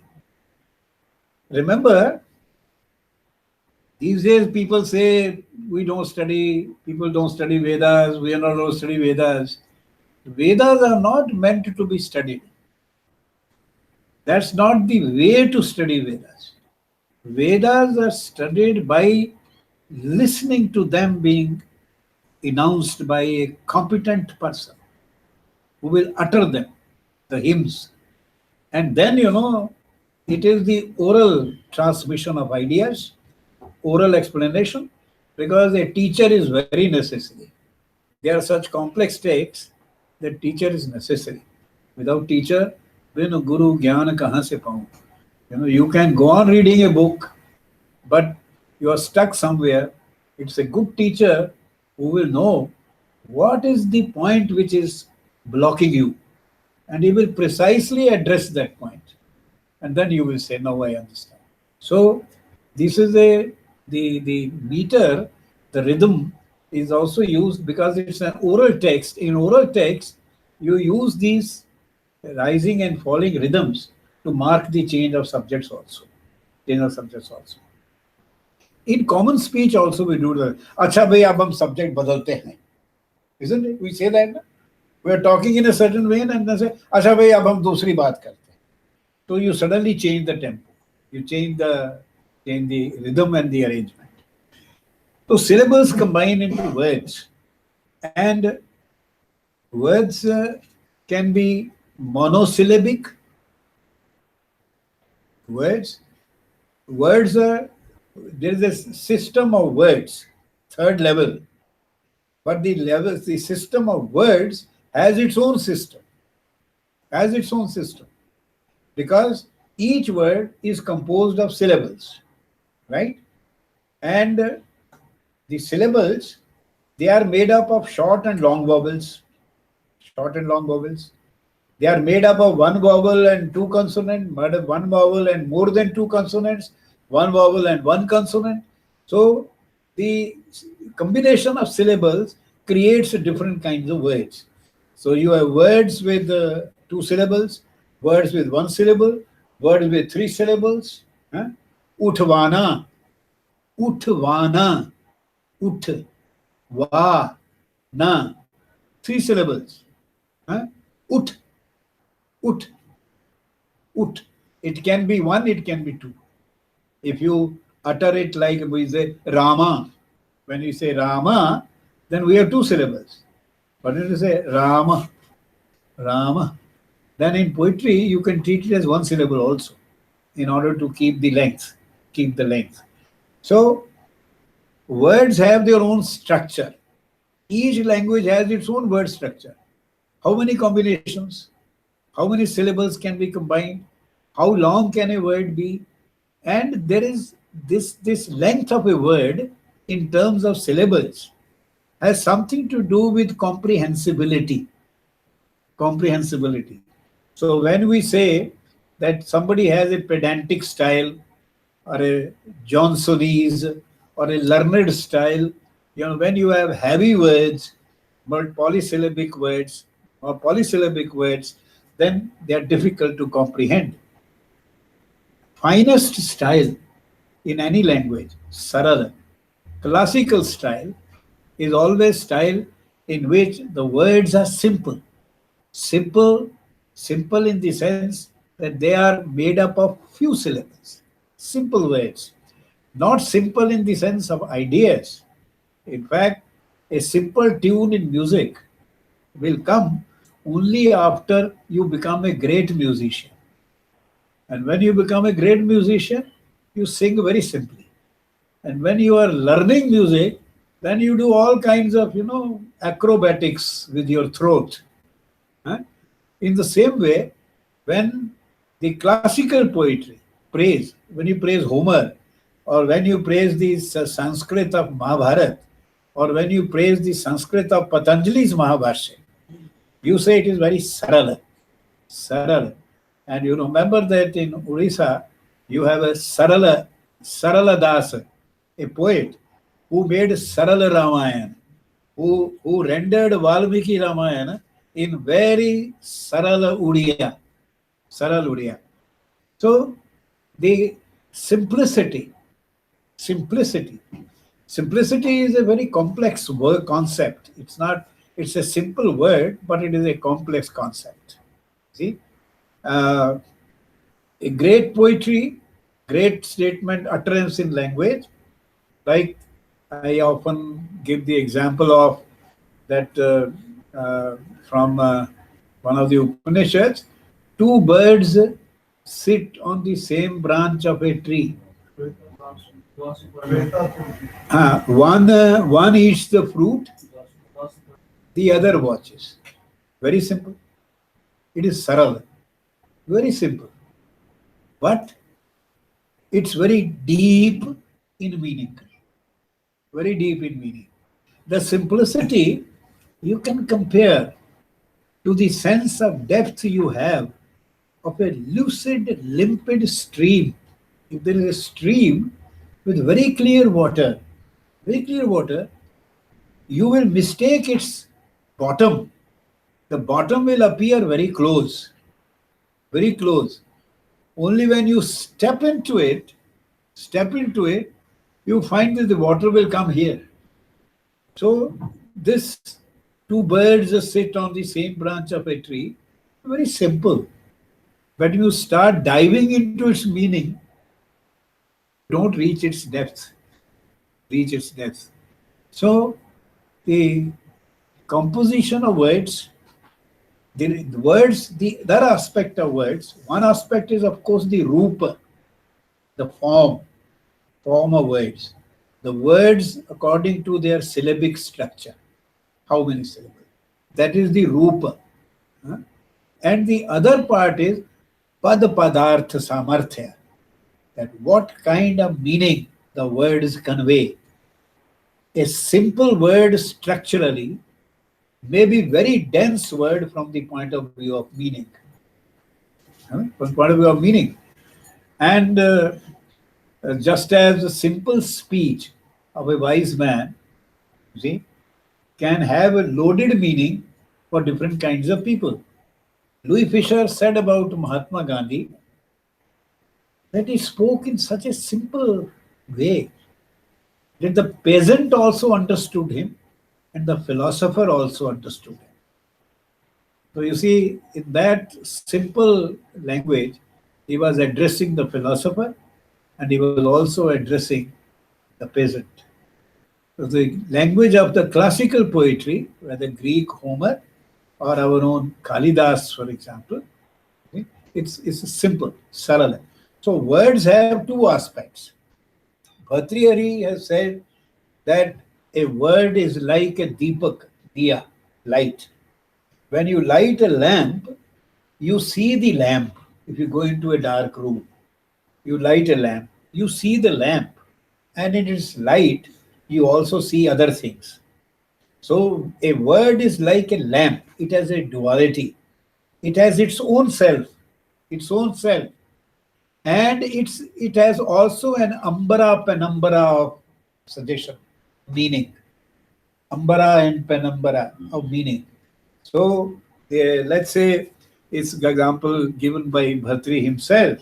Remember, these days people say people don't study Vedas, we are not going to study Vedas. Vedas are not meant to be studied. That's not the way to study Vedas. Vedas are studied by listening to them being announced by a competent person who will utter them, the hymns. And then, it is the oral transmission of ideas, oral explanation, because a teacher is very necessary. There are such complex texts that teacher is necessary. Without teacher, guru gyan kahan se paun? You can go on reading a book, but you are stuck somewhere. It's a good teacher who will know what is the point which is blocking you, and he will precisely address that point. And then you will say, now I understand. So this is the meter, the rhythm is also used because it's an oral text. In oral text, you use these rising and falling rhythms to mark the change of subjects also. In common speech also we do that. Acha bhai, ab hum subject badalte hain. Isn't it? We say that. We are talking in a certain way and then say, acha bhai, ab hum dusri baat karte. So you suddenly change the tempo. You change the rhythm and the arrangement. So syllables combine into words. And words can be monosyllabic. Words are, there is a system of words, third level. But the system of words has its own system. Because each word is composed of syllables, right? And the syllables, they are made up of short and long vowels. They are made up of one vowel and two consonants, one vowel and more than two consonants, one vowel and one consonant. So the combination of syllables creates different kinds of words. So you have words with two syllables, words with one syllable, words with three syllables. Uthvana, ut, va, na, three syllables. Ut. It can be one, it can be two. If you utter it like we say Rama, when you say Rama, then we have two syllables. But when you say Rama, then in poetry you can treat it as one syllable also, in order to keep the length. So words have their own structure. Each language has its own word structure. How many combinations? How many syllables can be combined? How long can a word be? And there is this length of a word in terms of syllables has something to do with comprehensibility. So when we say that somebody has a pedantic style or a Johnsonese or a learned style, when you have heavy words, but polysyllabic words, then they are difficult to comprehend. Finest style in any language, sarala, classical style, is always style in which the words are simple. Simple in the sense that they are made up of few syllables. Simple words. Not simple in the sense of ideas. In fact, a simple tune in music will come only after you become a great musician. And when you become a great musician, you sing very simply. And when you are learning music, then you do all kinds of, acrobatics with your throat. Huh? In the same way, when the classical poetry praise, when you praise Homer, or when you praise the Sanskrit of Mahabharata, or when you praise the Sanskrit of Patanjali's Mahabharata, you say it is very saral, saral. And you remember that in Orissa, you have a Sarala Das, a poet who made Sarala Ramayana, who rendered Valmiki Ramayana in very Sarala Udiya. Saral Udiya. So the simplicity is a very complex word concept. It's a simple word, but it is a complex concept. See, a great poetry, great statement, utterance in language. Like I often give the example of that from one of the Upanishads, two birds sit on the same branch of a tree. One eats the fruit, the other watches. Very simple. It is saral. Very simple. But it's very deep in meaning. Very deep in meaning. The simplicity you can compare to the sense of depth you have of a lucid, limpid stream. If there is a stream with very clear water, you will mistake its bottom. The bottom will appear very close. Only when you step into it, you find that the water will come here. So this two birds sit on the same branch of a tree, very simple. But you start diving into its meaning, don't reach its depth. So the composition of words, the other aspect of words, one aspect is of course the rupa, the form of words. The words according to their syllabic structure. How many syllables? That is the rupa. And the other part is pad padartha samarthya. That what kind of meaning the words convey. A simple word structurally may be very dense word from the point of view of meaning. From the point of view of meaning. And just as a simple speech of a wise man, see, can have a loaded meaning for different kinds of people. Louis Fisher said about Mahatma Gandhi that he spoke in such a simple way that the peasant also understood him and the philosopher also understood him. So you see, in that simple language, he was addressing the philosopher and he was also addressing the peasant. So the language of the classical poetry, whether Greek Homer or our own Kalidas, for example, it's simple, sarala. So words have two aspects. Bhartrihari has said that a word is like a deepak, diya, light. When you light a lamp, you see the lamp. If you go into a dark room, you light a lamp, you see the lamp, and in its light, you also see other things. So a word is like a lamp. It has a duality. It has its own self, and it has also an ambara penumbra of suggestion, meaning. Ambara and penumbra of meaning. So let's say it's an example given by Bhartri himself.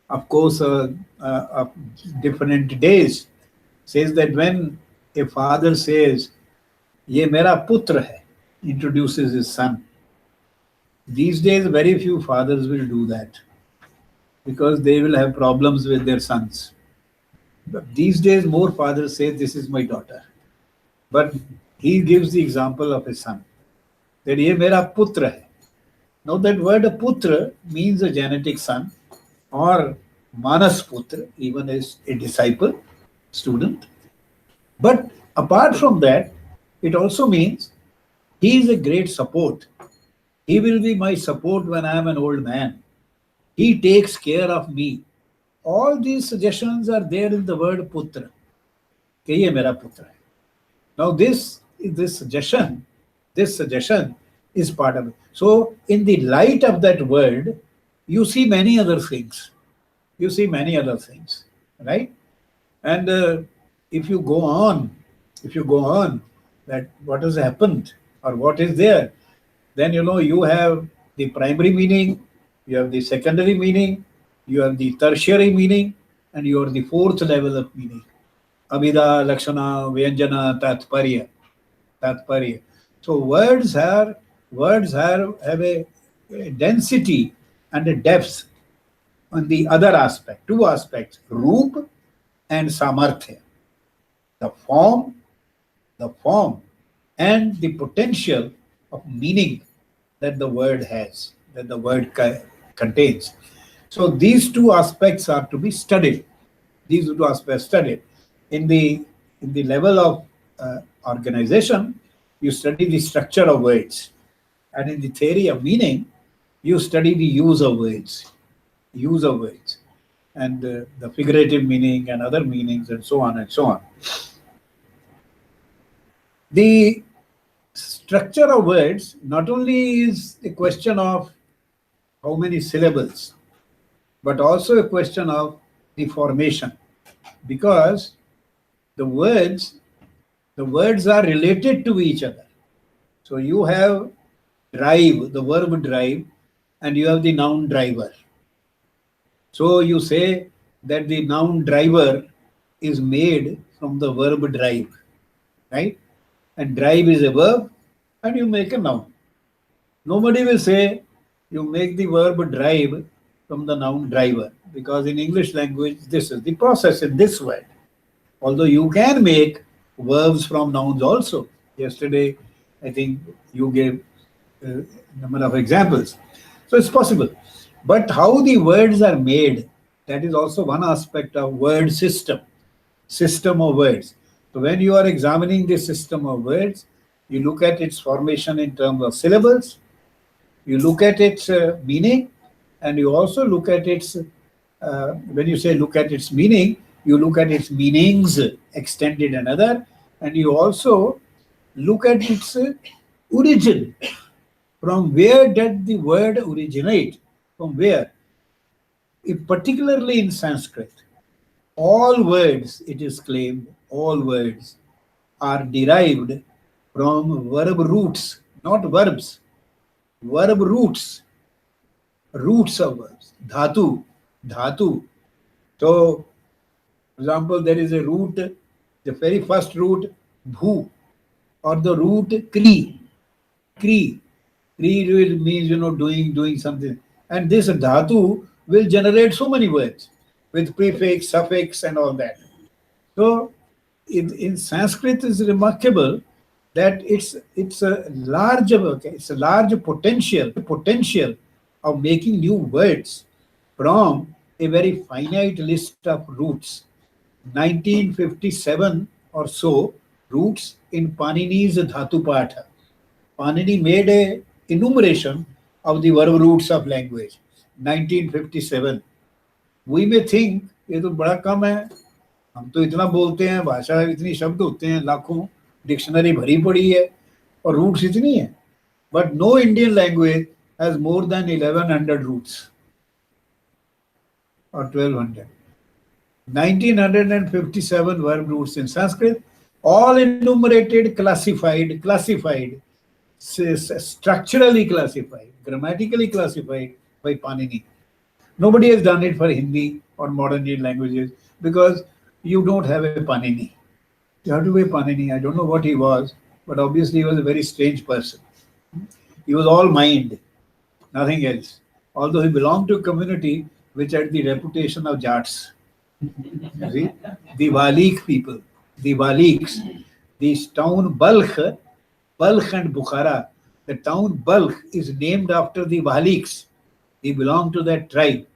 Of course, of different days, says that when a father says, "Ye mera putra hai," introduces his son. These days, very few fathers will do that because they will have problems with their sons. But these days, more fathers say, "This is my daughter." But he gives the example of his son. That ye mera putra hai. Now that word putra means a genetic son or manas putra, even as a disciple. student. But apart from that, it also means he is a great support. He will be my support when I am an old man. He takes care of me. All these suggestions are there in the word putra. कि ये मेरा पुत्र है. Now this suggestion is part of it. So in the light of that word, you see many other things. You see many other things, right? And if you go on, that what has happened or what is there, then you have the primary meaning, you have the secondary meaning, you have the tertiary meaning, and you have the fourth level of meaning. Abhida, Lakshana, Vyanjana, Tatparya. So words have a density and a depth on the other aspect, two aspects, Roop and Samarthya. The form and the potential of meaning that the word has, that the word contains. So these two aspects are to be studied. These two aspects studied. In the level of organization, you study the structure of words. And in the theory of meaning, you study the use of words. And the figurative meaning and other meanings and so on and so on. The structure of words not only is a question of how many syllables, but also a question of the formation, because the words are related to each other. So you have drive, the verb drive, and you have the noun driver. So you say that the noun driver is made from the verb drive, right? And drive is a verb, and you make a noun. Nobody will say you make the verb drive from the noun driver, because in English language, this is the process in this word. Although you can make verbs from nouns also. Yesterday, I think you gave a number of examples. So it's possible. But how the words are made, that is also one aspect of word system of words. So when you are examining the system of words, you look at its formation in terms of syllables, you look at its meaning, and you also look at its, when you say look at its meaning, you look at its meanings extended and other, and you also look at its origin. From where did the word originate? From where? Particularly in Sanskrit, all words, it is claimed, all words are derived from verb roots, not verbs. Verb roots of verbs. Dhatu. So, for example, there is a root, the very first root, bhu, or the root kri. Kri means, doing something. And this dhatu will generate so many words with prefix, suffix, and all that. So, in Sanskrit, it's remarkable that it's a large potential of making new words from a very finite list of roots. 1957 or so roots in Panini's Dhatu Patha. Panini made a enumeration of the verb roots of language. 1957. We may think ये तो बड़ा कम है, हम तो इतना बोलते हैं, भाषा इतनी शब्द होते हैं, लाखों डिक्शनरी भरी पड़ी है और रूट्स इतनी है. But no Indian language has more than 1100 roots or 1200. 1957 verb roots in Sanskrit, all enumerated, classified, structurally classified, grammatically classified by Panini. Nobody has done it for Hindi or modern Indian languages because you don't have a Panini. You have to be a Panini. I don't know what he was, but obviously he was a very strange person. He was all mind, nothing else. Although he belonged to a community which had the reputation of Jats. You see, the Walik people, the Waliks, this town Balkh and Bukhara, the town Balkh is named after the Waliks. They belong to that tribe.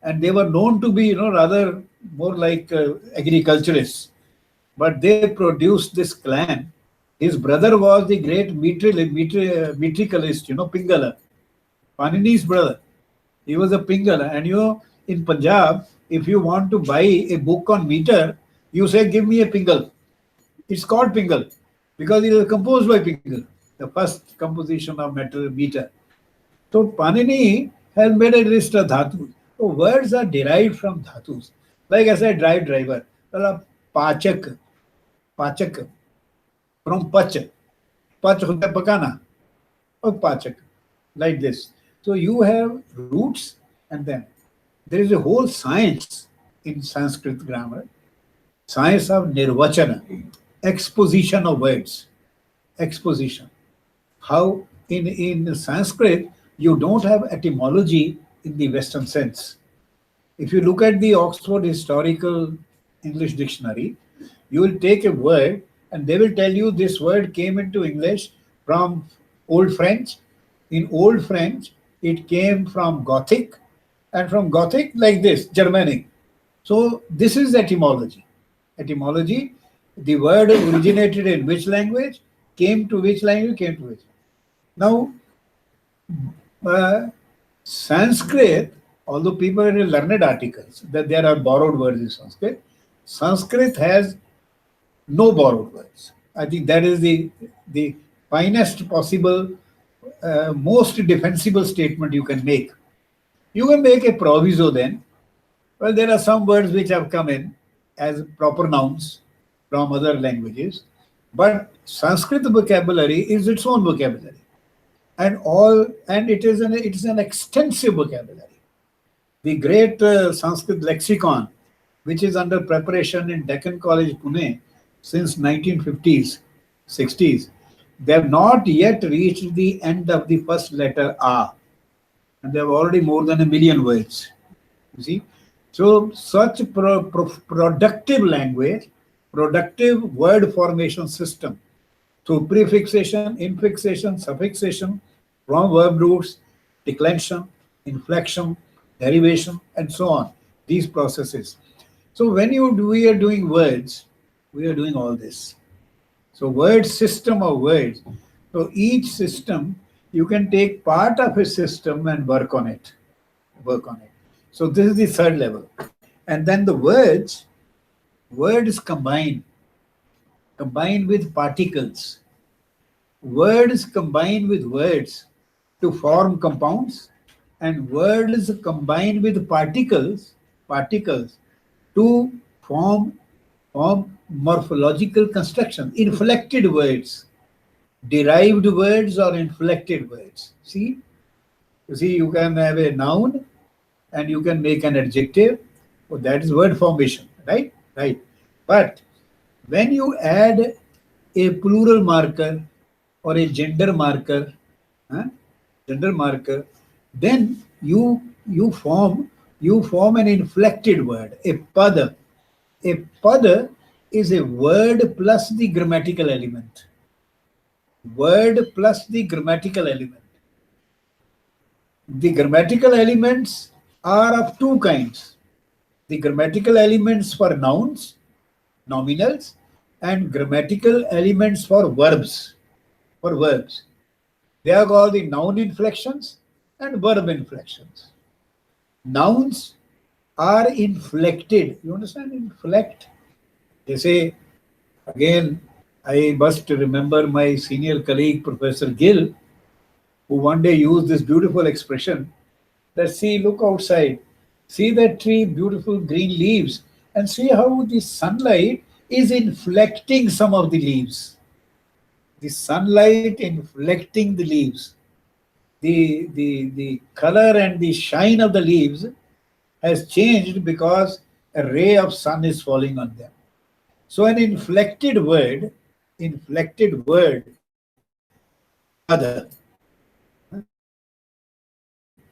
And they were known to be, rather more like agriculturists, but they produced this clan. His brother was the great metricalist, Pingala, Panini's brother. He was a Pingala. And in Punjab, if you want to buy a book on meter, you say, give me a Pingal. It's called Pingal because it was composed by Pingal, the first composition of meter. So Panini has made a list of dhatus. So words are derived from dhatus. Like I said, driver. Well, pachak, from pach. Pach hota hai pakana. Or pachak. Like this. So you have roots, and then there is a whole science in Sanskrit grammar. Science of nirvachana, exposition of words. Exposition. How in Sanskrit, you don't have etymology in the Western sense. If you look at the Oxford Historical English Dictionary, you will take a word and they will tell you this word came into English from Old French. In Old French, it came from Gothic, and from Gothic, like this, Germanic. So this is etymology. Etymology, the word originated in which language, came to which language. Now, Sanskrit, although people are learned articles, that there are borrowed words in Sanskrit, Sanskrit has no borrowed words. I think that is the finest possible, most defensible statement you can make. You can make a proviso then. Well, there are some words which have come in as proper nouns from other languages, but Sanskrit vocabulary is its own vocabulary. And it is an extensive vocabulary. The great Sanskrit lexicon, which is under preparation in Deccan College, Pune, since 1950s, 60s, they have not yet reached the end of the first letter A, and they have already more than 1 million words. You see, so such productive language, productive word formation system through prefixation, infixation, suffixation, from verb roots, declension, inflection, derivation, and so on. These processes. So when we are doing words, we are doing all this. So word system of words. So each system, you can take part of a system and work on it. So this is the third level. And then the words combine with particles. Words combine with words to form compounds, and words combine with particles to form morphological construction, inflected words, derived words or inflected words. You see, you can have a noun and you can make an adjective. Well, that is word formation, right? But when you add a plural marker or a gender marker, then you form an inflected word, a pada. A pada is a word plus the grammatical element. Word plus the grammatical element. The grammatical elements are of two kinds. The grammatical elements for nouns, nominals, and grammatical elements for verbs. They are called the noun inflections and verb inflections. Nouns are inflected. You understand? Inflect. They say, again, I must remember my senior colleague, Professor Gill, who one day used this beautiful expression that, see, look outside, see that tree, beautiful green leaves, and see how the sunlight is inflecting some of the leaves. The sunlight inflecting the leaves. The color and the shine of the leaves has changed because a ray of sun is falling on them. So an inflected word, other,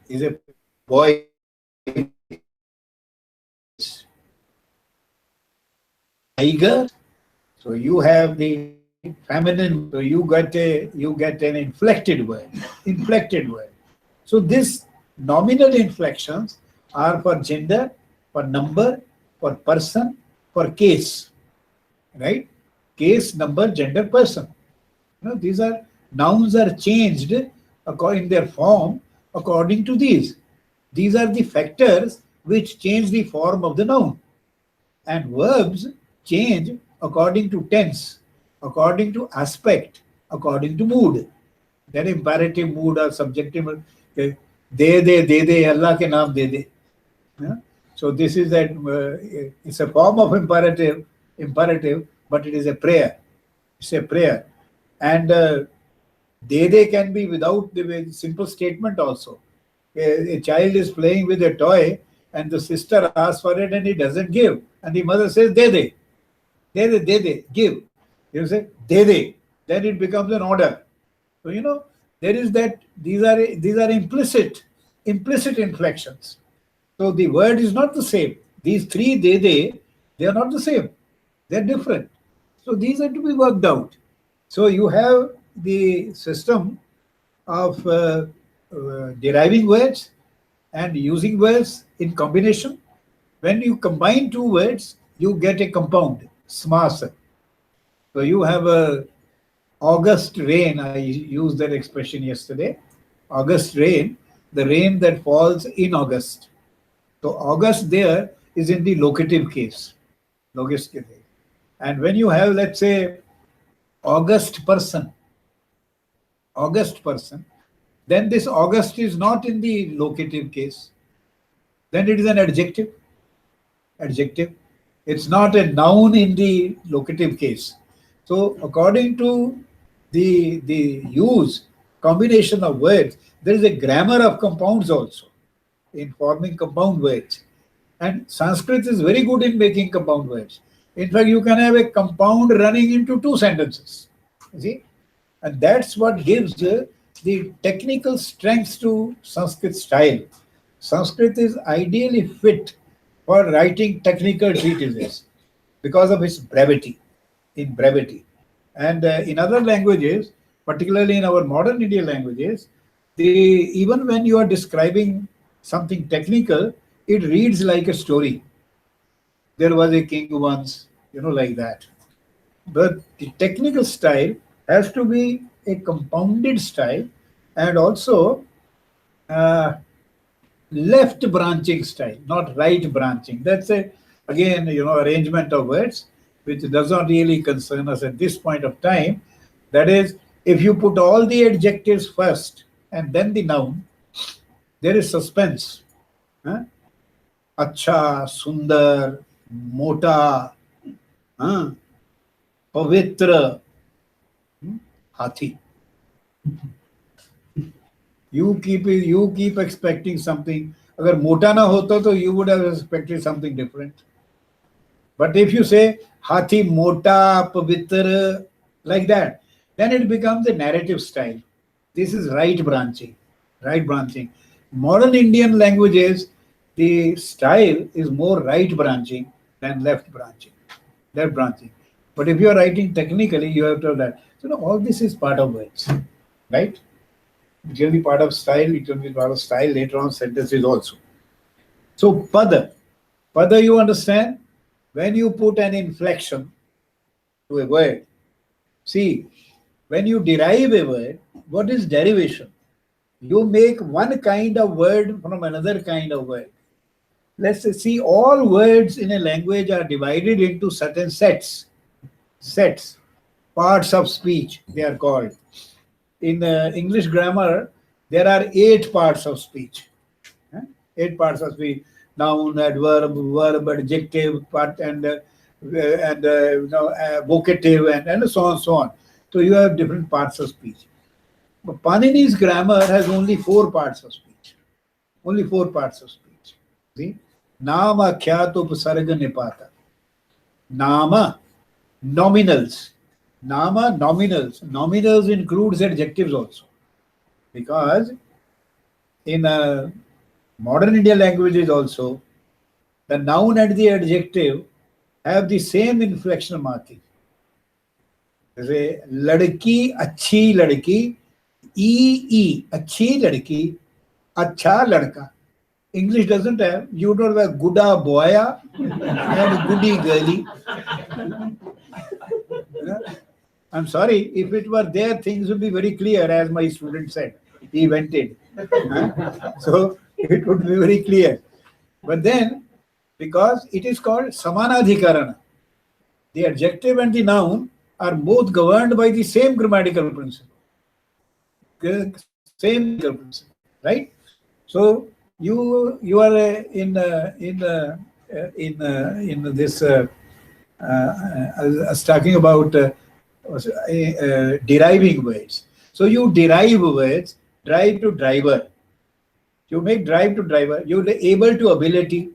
is a boy. Tiger. So you have the feminine. So you get an inflected word. So this nominal inflections are for gender, for number, for person, for case, right? Case, number, gender, person. These are nouns are changed according their form according to these. These are the factors which change the form of the noun. And verbs change according to tense, according to aspect, according to mood. Then imperative mood or subjective mood. De, Allah ke naam de de. Yeah? So this is that it's a form of imperative, but it is a prayer. It's a prayer. And de can be without the simple statement also. A child is playing with a toy and the sister asks for it and he doesn't give. And the mother says, de, give. You say, de. Then it becomes an order. So, there is that, these are implicit inflections. So the word is not the same. These three they are not the same. They're different. So these are to be worked out. So you have the system of deriving words and using words in combination. When you combine two words, you get a compound, smasa. So you have a August rain, I used that expression yesterday. August rain, the rain that falls in August. So August there is in the locative case. And when you have, let's say, August person, then this August is not in the locative case. Then it is an adjective. It's not a noun in the locative case. So according to the combination of words, there is a grammar of compounds also in forming compound words. And Sanskrit is very good in making compound words. In fact, you can have a compound running into two sentences. You see? And that's what gives the technical strength to Sanskrit style. Sanskrit is ideally fit for writing technical treatises because of its brevity. And in other languages, particularly in our modern Indian languages, even when you are describing something technical, it reads like a story. There was a king once, like that. But the technical style has to be a compounded style and also left branching style, not right branching. That's again, arrangement of words, which does not really concern us at this point of time. That is, if you put all the adjectives first and then the noun, there is suspense. Acha, sundar, mota, pavitra, hathi. You keep expecting something. Agar mota na hota, to you would have expected something different. But if you say hathi, mota, pavitra, like that, then it becomes a narrative style. This is right branching. Modern Indian languages, the style is more right branching than left branching. But if you are writing technically, you have to have that. So all this is part of words, right? It will be part of style. It will be part of style later on sentences also. So pada, you understand? When you put an inflection to a word, see, when you derive a word, what is derivation? You make one kind of word from another kind of word. Let's see, all words in a language are divided into certain sets, parts of speech, they are called. In English grammar, there are 8 parts of speech. 8 parts of speech: noun, adverb, verb, adjective, part, and vocative, and so on. So you have different parts of speech. But Panini's grammar has only 4 parts of speech. See? Nama, khyata, upasarga, nipata. Nama, nominals. Nominals includes adjectives also. Because in modern Indian languages also, the noun and the adjective have the same inflectional marking. Jैसे लड़की, अच्छी लड़की, ई, अच्छी लड़की, अच्छा लड़का. English doesn't have. You don't have gooda boya and goody girly. I'm sorry, if it were there, things would be very clear, as my student said. He invented. So it would be very clear. But then, because it is called samanadhikarana, the adjective and the noun are both governed by the same grammatical principle. Same principle, right? So you are in this. I was talking about deriving words. So you derive words, drive to driver. You make drive to driver. You're able to ability,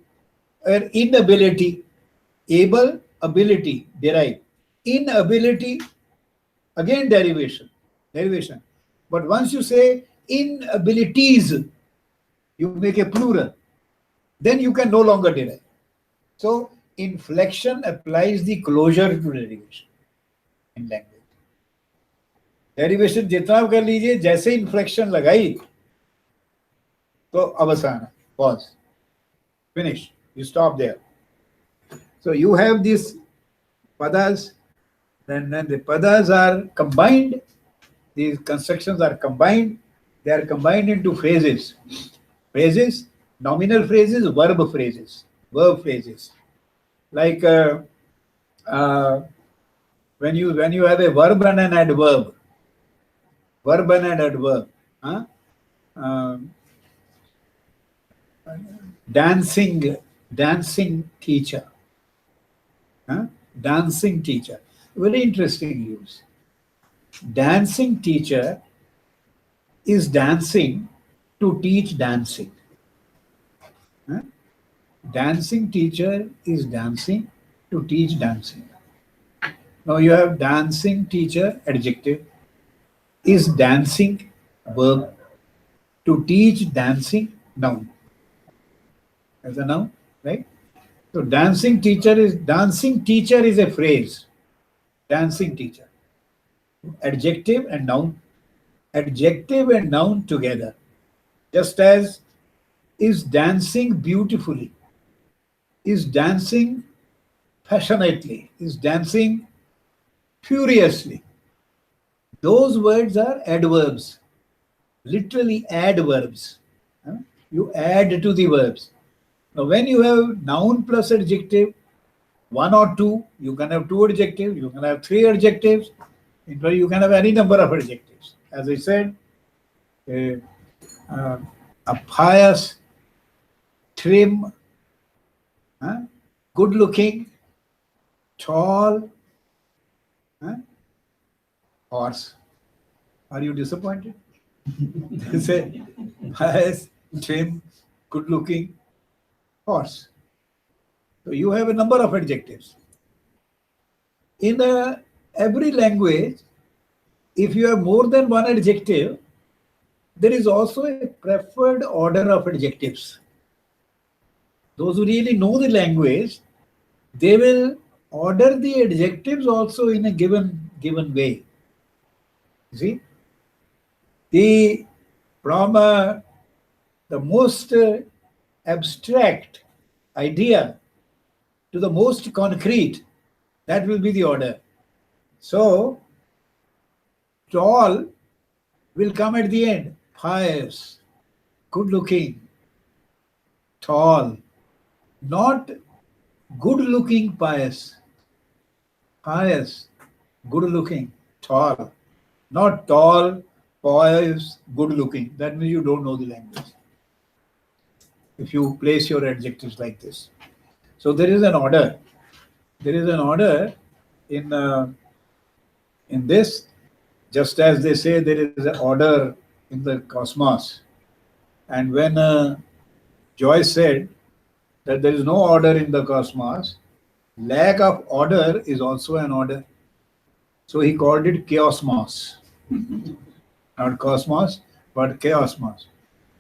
or inability. Able, ability, derive. Inability, again derivation. But once you say inabilities, you make a plural. Then you can no longer derive. So inflection applies the closure to derivation in language. Derivation जितना कर लीजिए, जैसे inflection लगाई तो अवसान है, pause, finish, you stop there. So you have these padas, then the padas are combined, these constructions are combined, they are combined into phrases. Phrases, nominal phrases, verb phrases. Like when you have a verb and an adverb, dancing teacher, dancing teacher, very interesting use. Dancing teacher is dancing to teach dancing. Dancing teacher is dancing to teach dancing. Now you have dancing teacher, adjective, is dancing, verb, to teach dancing, noun. As a noun, right? So dancing teacher is a phrase. Dancing teacher. Adjective and noun together. Just as is dancing beautifully, is dancing passionately, is dancing furiously. Those words are adverbs, literally adverbs. You add to the verbs. Now when you have noun plus adjective, one or two, you can have two adjectives, you can have three adjectives, in fact you can have any number of adjectives. As I said, a pious, trim, good looking, tall, horse. Are you disappointed? They say pious, trim, good looking, horse. So you have a number of adjectives. In every language, if you have more than one adjective, there is also a preferred order of adjectives. Those who really know the language, they will order the adjectives also in a given way. See, from the most abstract idea to the most concrete, that will be the order. So tall will come at the end. Pious, good looking, tall, not good looking pious. Pious, good looking, tall, not tall, pious, good looking. That means you don't know the language if you place your adjectives like this. So there is an order. There is an order in this, just as they say there is an order in the cosmos. And when Joyce said that there is no order in the cosmos, lack of order is also an order. So he called it chaosmos. Not cosmos, but chaosmos.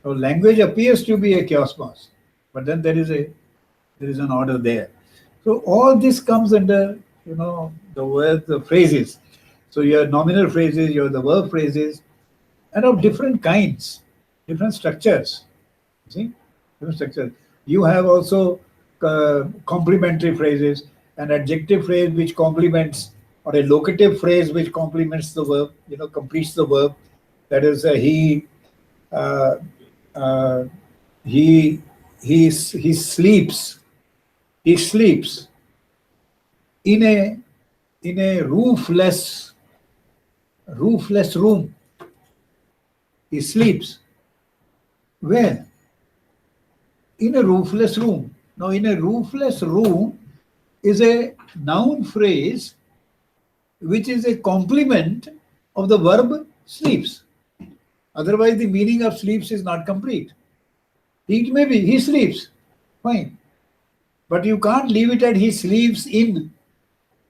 So language appears to be a chaosmos, but then there is an order there. So all this comes under, the words, the phrases. So you have nominal phrases, you have the verb phrases, and of different kinds, different structures. See, Structure. You have also complementary phrases, an adjective phrase which complements, or a locative phrase which complements the verb, completes the verb. That is, uh, uh, he sleeps. He sleeps in a roofless room. He sleeps. Where? In a roofless room. Now, in a roofless room is a noun phrase which is a complement of the verb sleeps. Otherwise, the meaning of sleeps is not complete. It may be he sleeps, fine. But you can't leave it at he sleeps in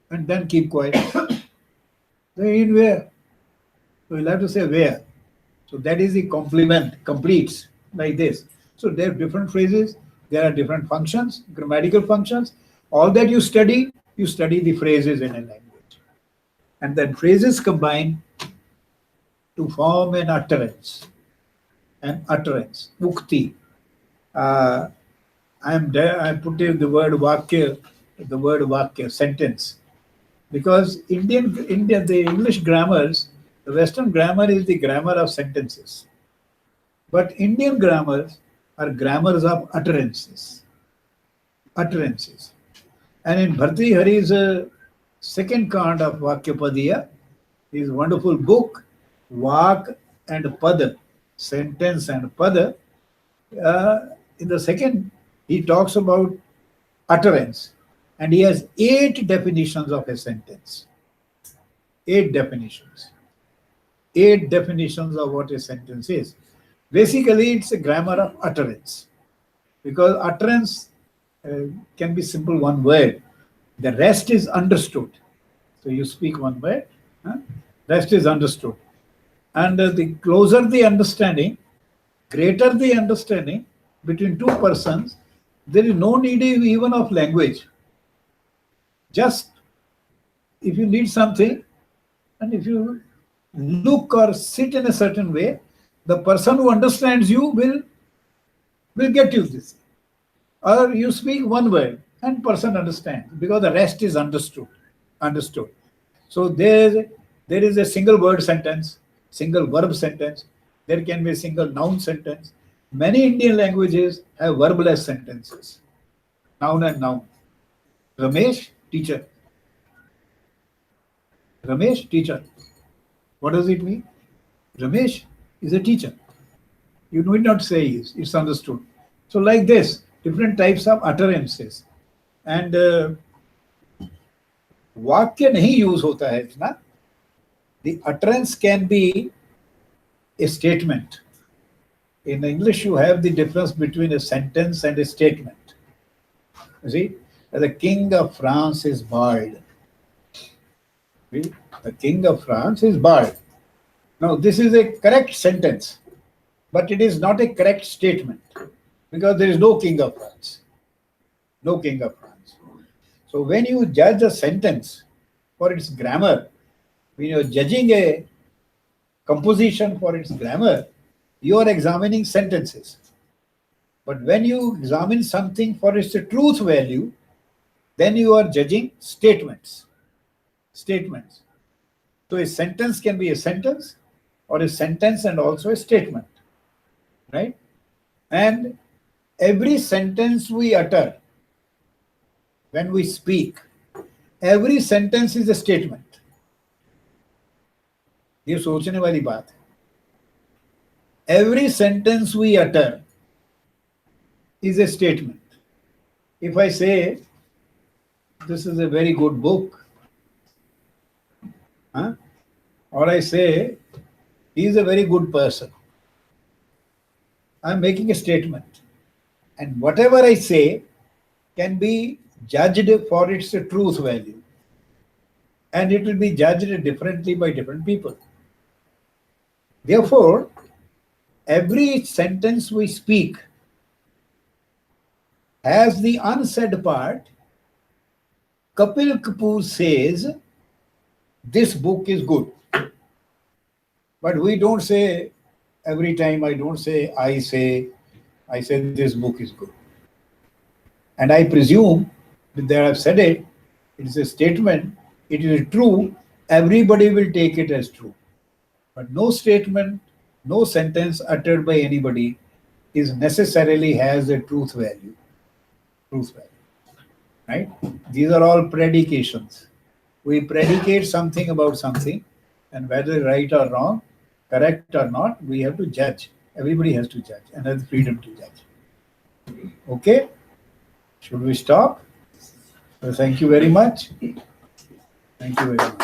and then keep quiet. So in where? So you'll have to say where. So that is the complement, completes, like this. So there are different phrases, there are different functions, grammatical functions. All that you study the phrases in a language. And then phrases combine to form an utterance. Mukti. I put in the word vakya, sentence. Because the English grammars, the Western grammar is the grammar of sentences. But Indian grammars are grammars of utterances. And in Bhartrihari's second kind of Vakyapadiya, his wonderful book, Vak and Pada, sentence and Pada, in the second, he talks about utterance. And he has 8 definitions of a sentence. 8 definitions. 8 definitions of what a sentence is. Basically, it's a grammar of utterance. Because utterance can be simple one word. The rest is understood. So you speak one word, rest is understood. And the closer the understanding, greater the understanding between two persons, there is no need even of language. Just if you need something, and if you look or sit in a certain way, the person who understands you will get you this. Or you speak one word and person understands, because the rest is understood. So there is a single word sentence, single verb sentence. There can be a single noun sentence. Many Indian languages have verbless sentences. Noun and noun. Ramesh, teacher. Ramesh, teacher. What does it mean? Ramesh is a teacher. You need not say is, it's understood. So like this, different types of utterances. And वाक्य नहीं use होता है इतना. The utterance can be a statement. In English, you have the difference between a sentence and a statement. You see, the King of France is bald. See? The King of France is bald. Now, this is a correct sentence, but it is not a correct statement, because there is no King of France. No King of France. So when you judge a sentence for its grammar, when you are judging a composition for its grammar, you are examining sentences. But when you examine something for its truth value, then you are judging statements. Statements. So a sentence can be a sentence, or a sentence and also a statement. Right? And every sentence we utter, when we speak, every sentence is a statement. ये सोचने वाली बात है. Every sentence we utter is a statement. If I say, this is a very good book, or I say, he is a very good person, I'm making a statement. And whatever I say can be judged for its truth value. And it will be judged differently by different people. Therefore, every sentence we speak has the unsaid part. Kapil Kapoor says, this book is good. But we don't say, every time I don't say, I say, I say this book is good. And I presume that they have said it, it is a statement, it is true, everybody will take it as true. But no statement, no sentence uttered by anybody is necessarily has a truth value. Truth value. Right? These are all predications. We predicate something about something, and whether right or wrong, correct or not, we have to judge. Everybody has to judge and has freedom to judge. Okay? Should we stop? So thank you very much. Thank you very much.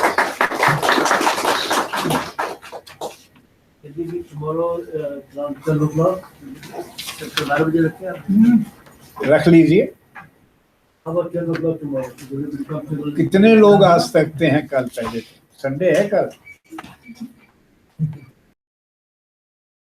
Maybe tomorrow around 12 o'clock. 12 बजे रखते हैं। रख लीजिए। How about 12 o'clock tomorrow? Will you be comfortable? कितने लोग आ सकते हैं कल? पहले संडे है कल।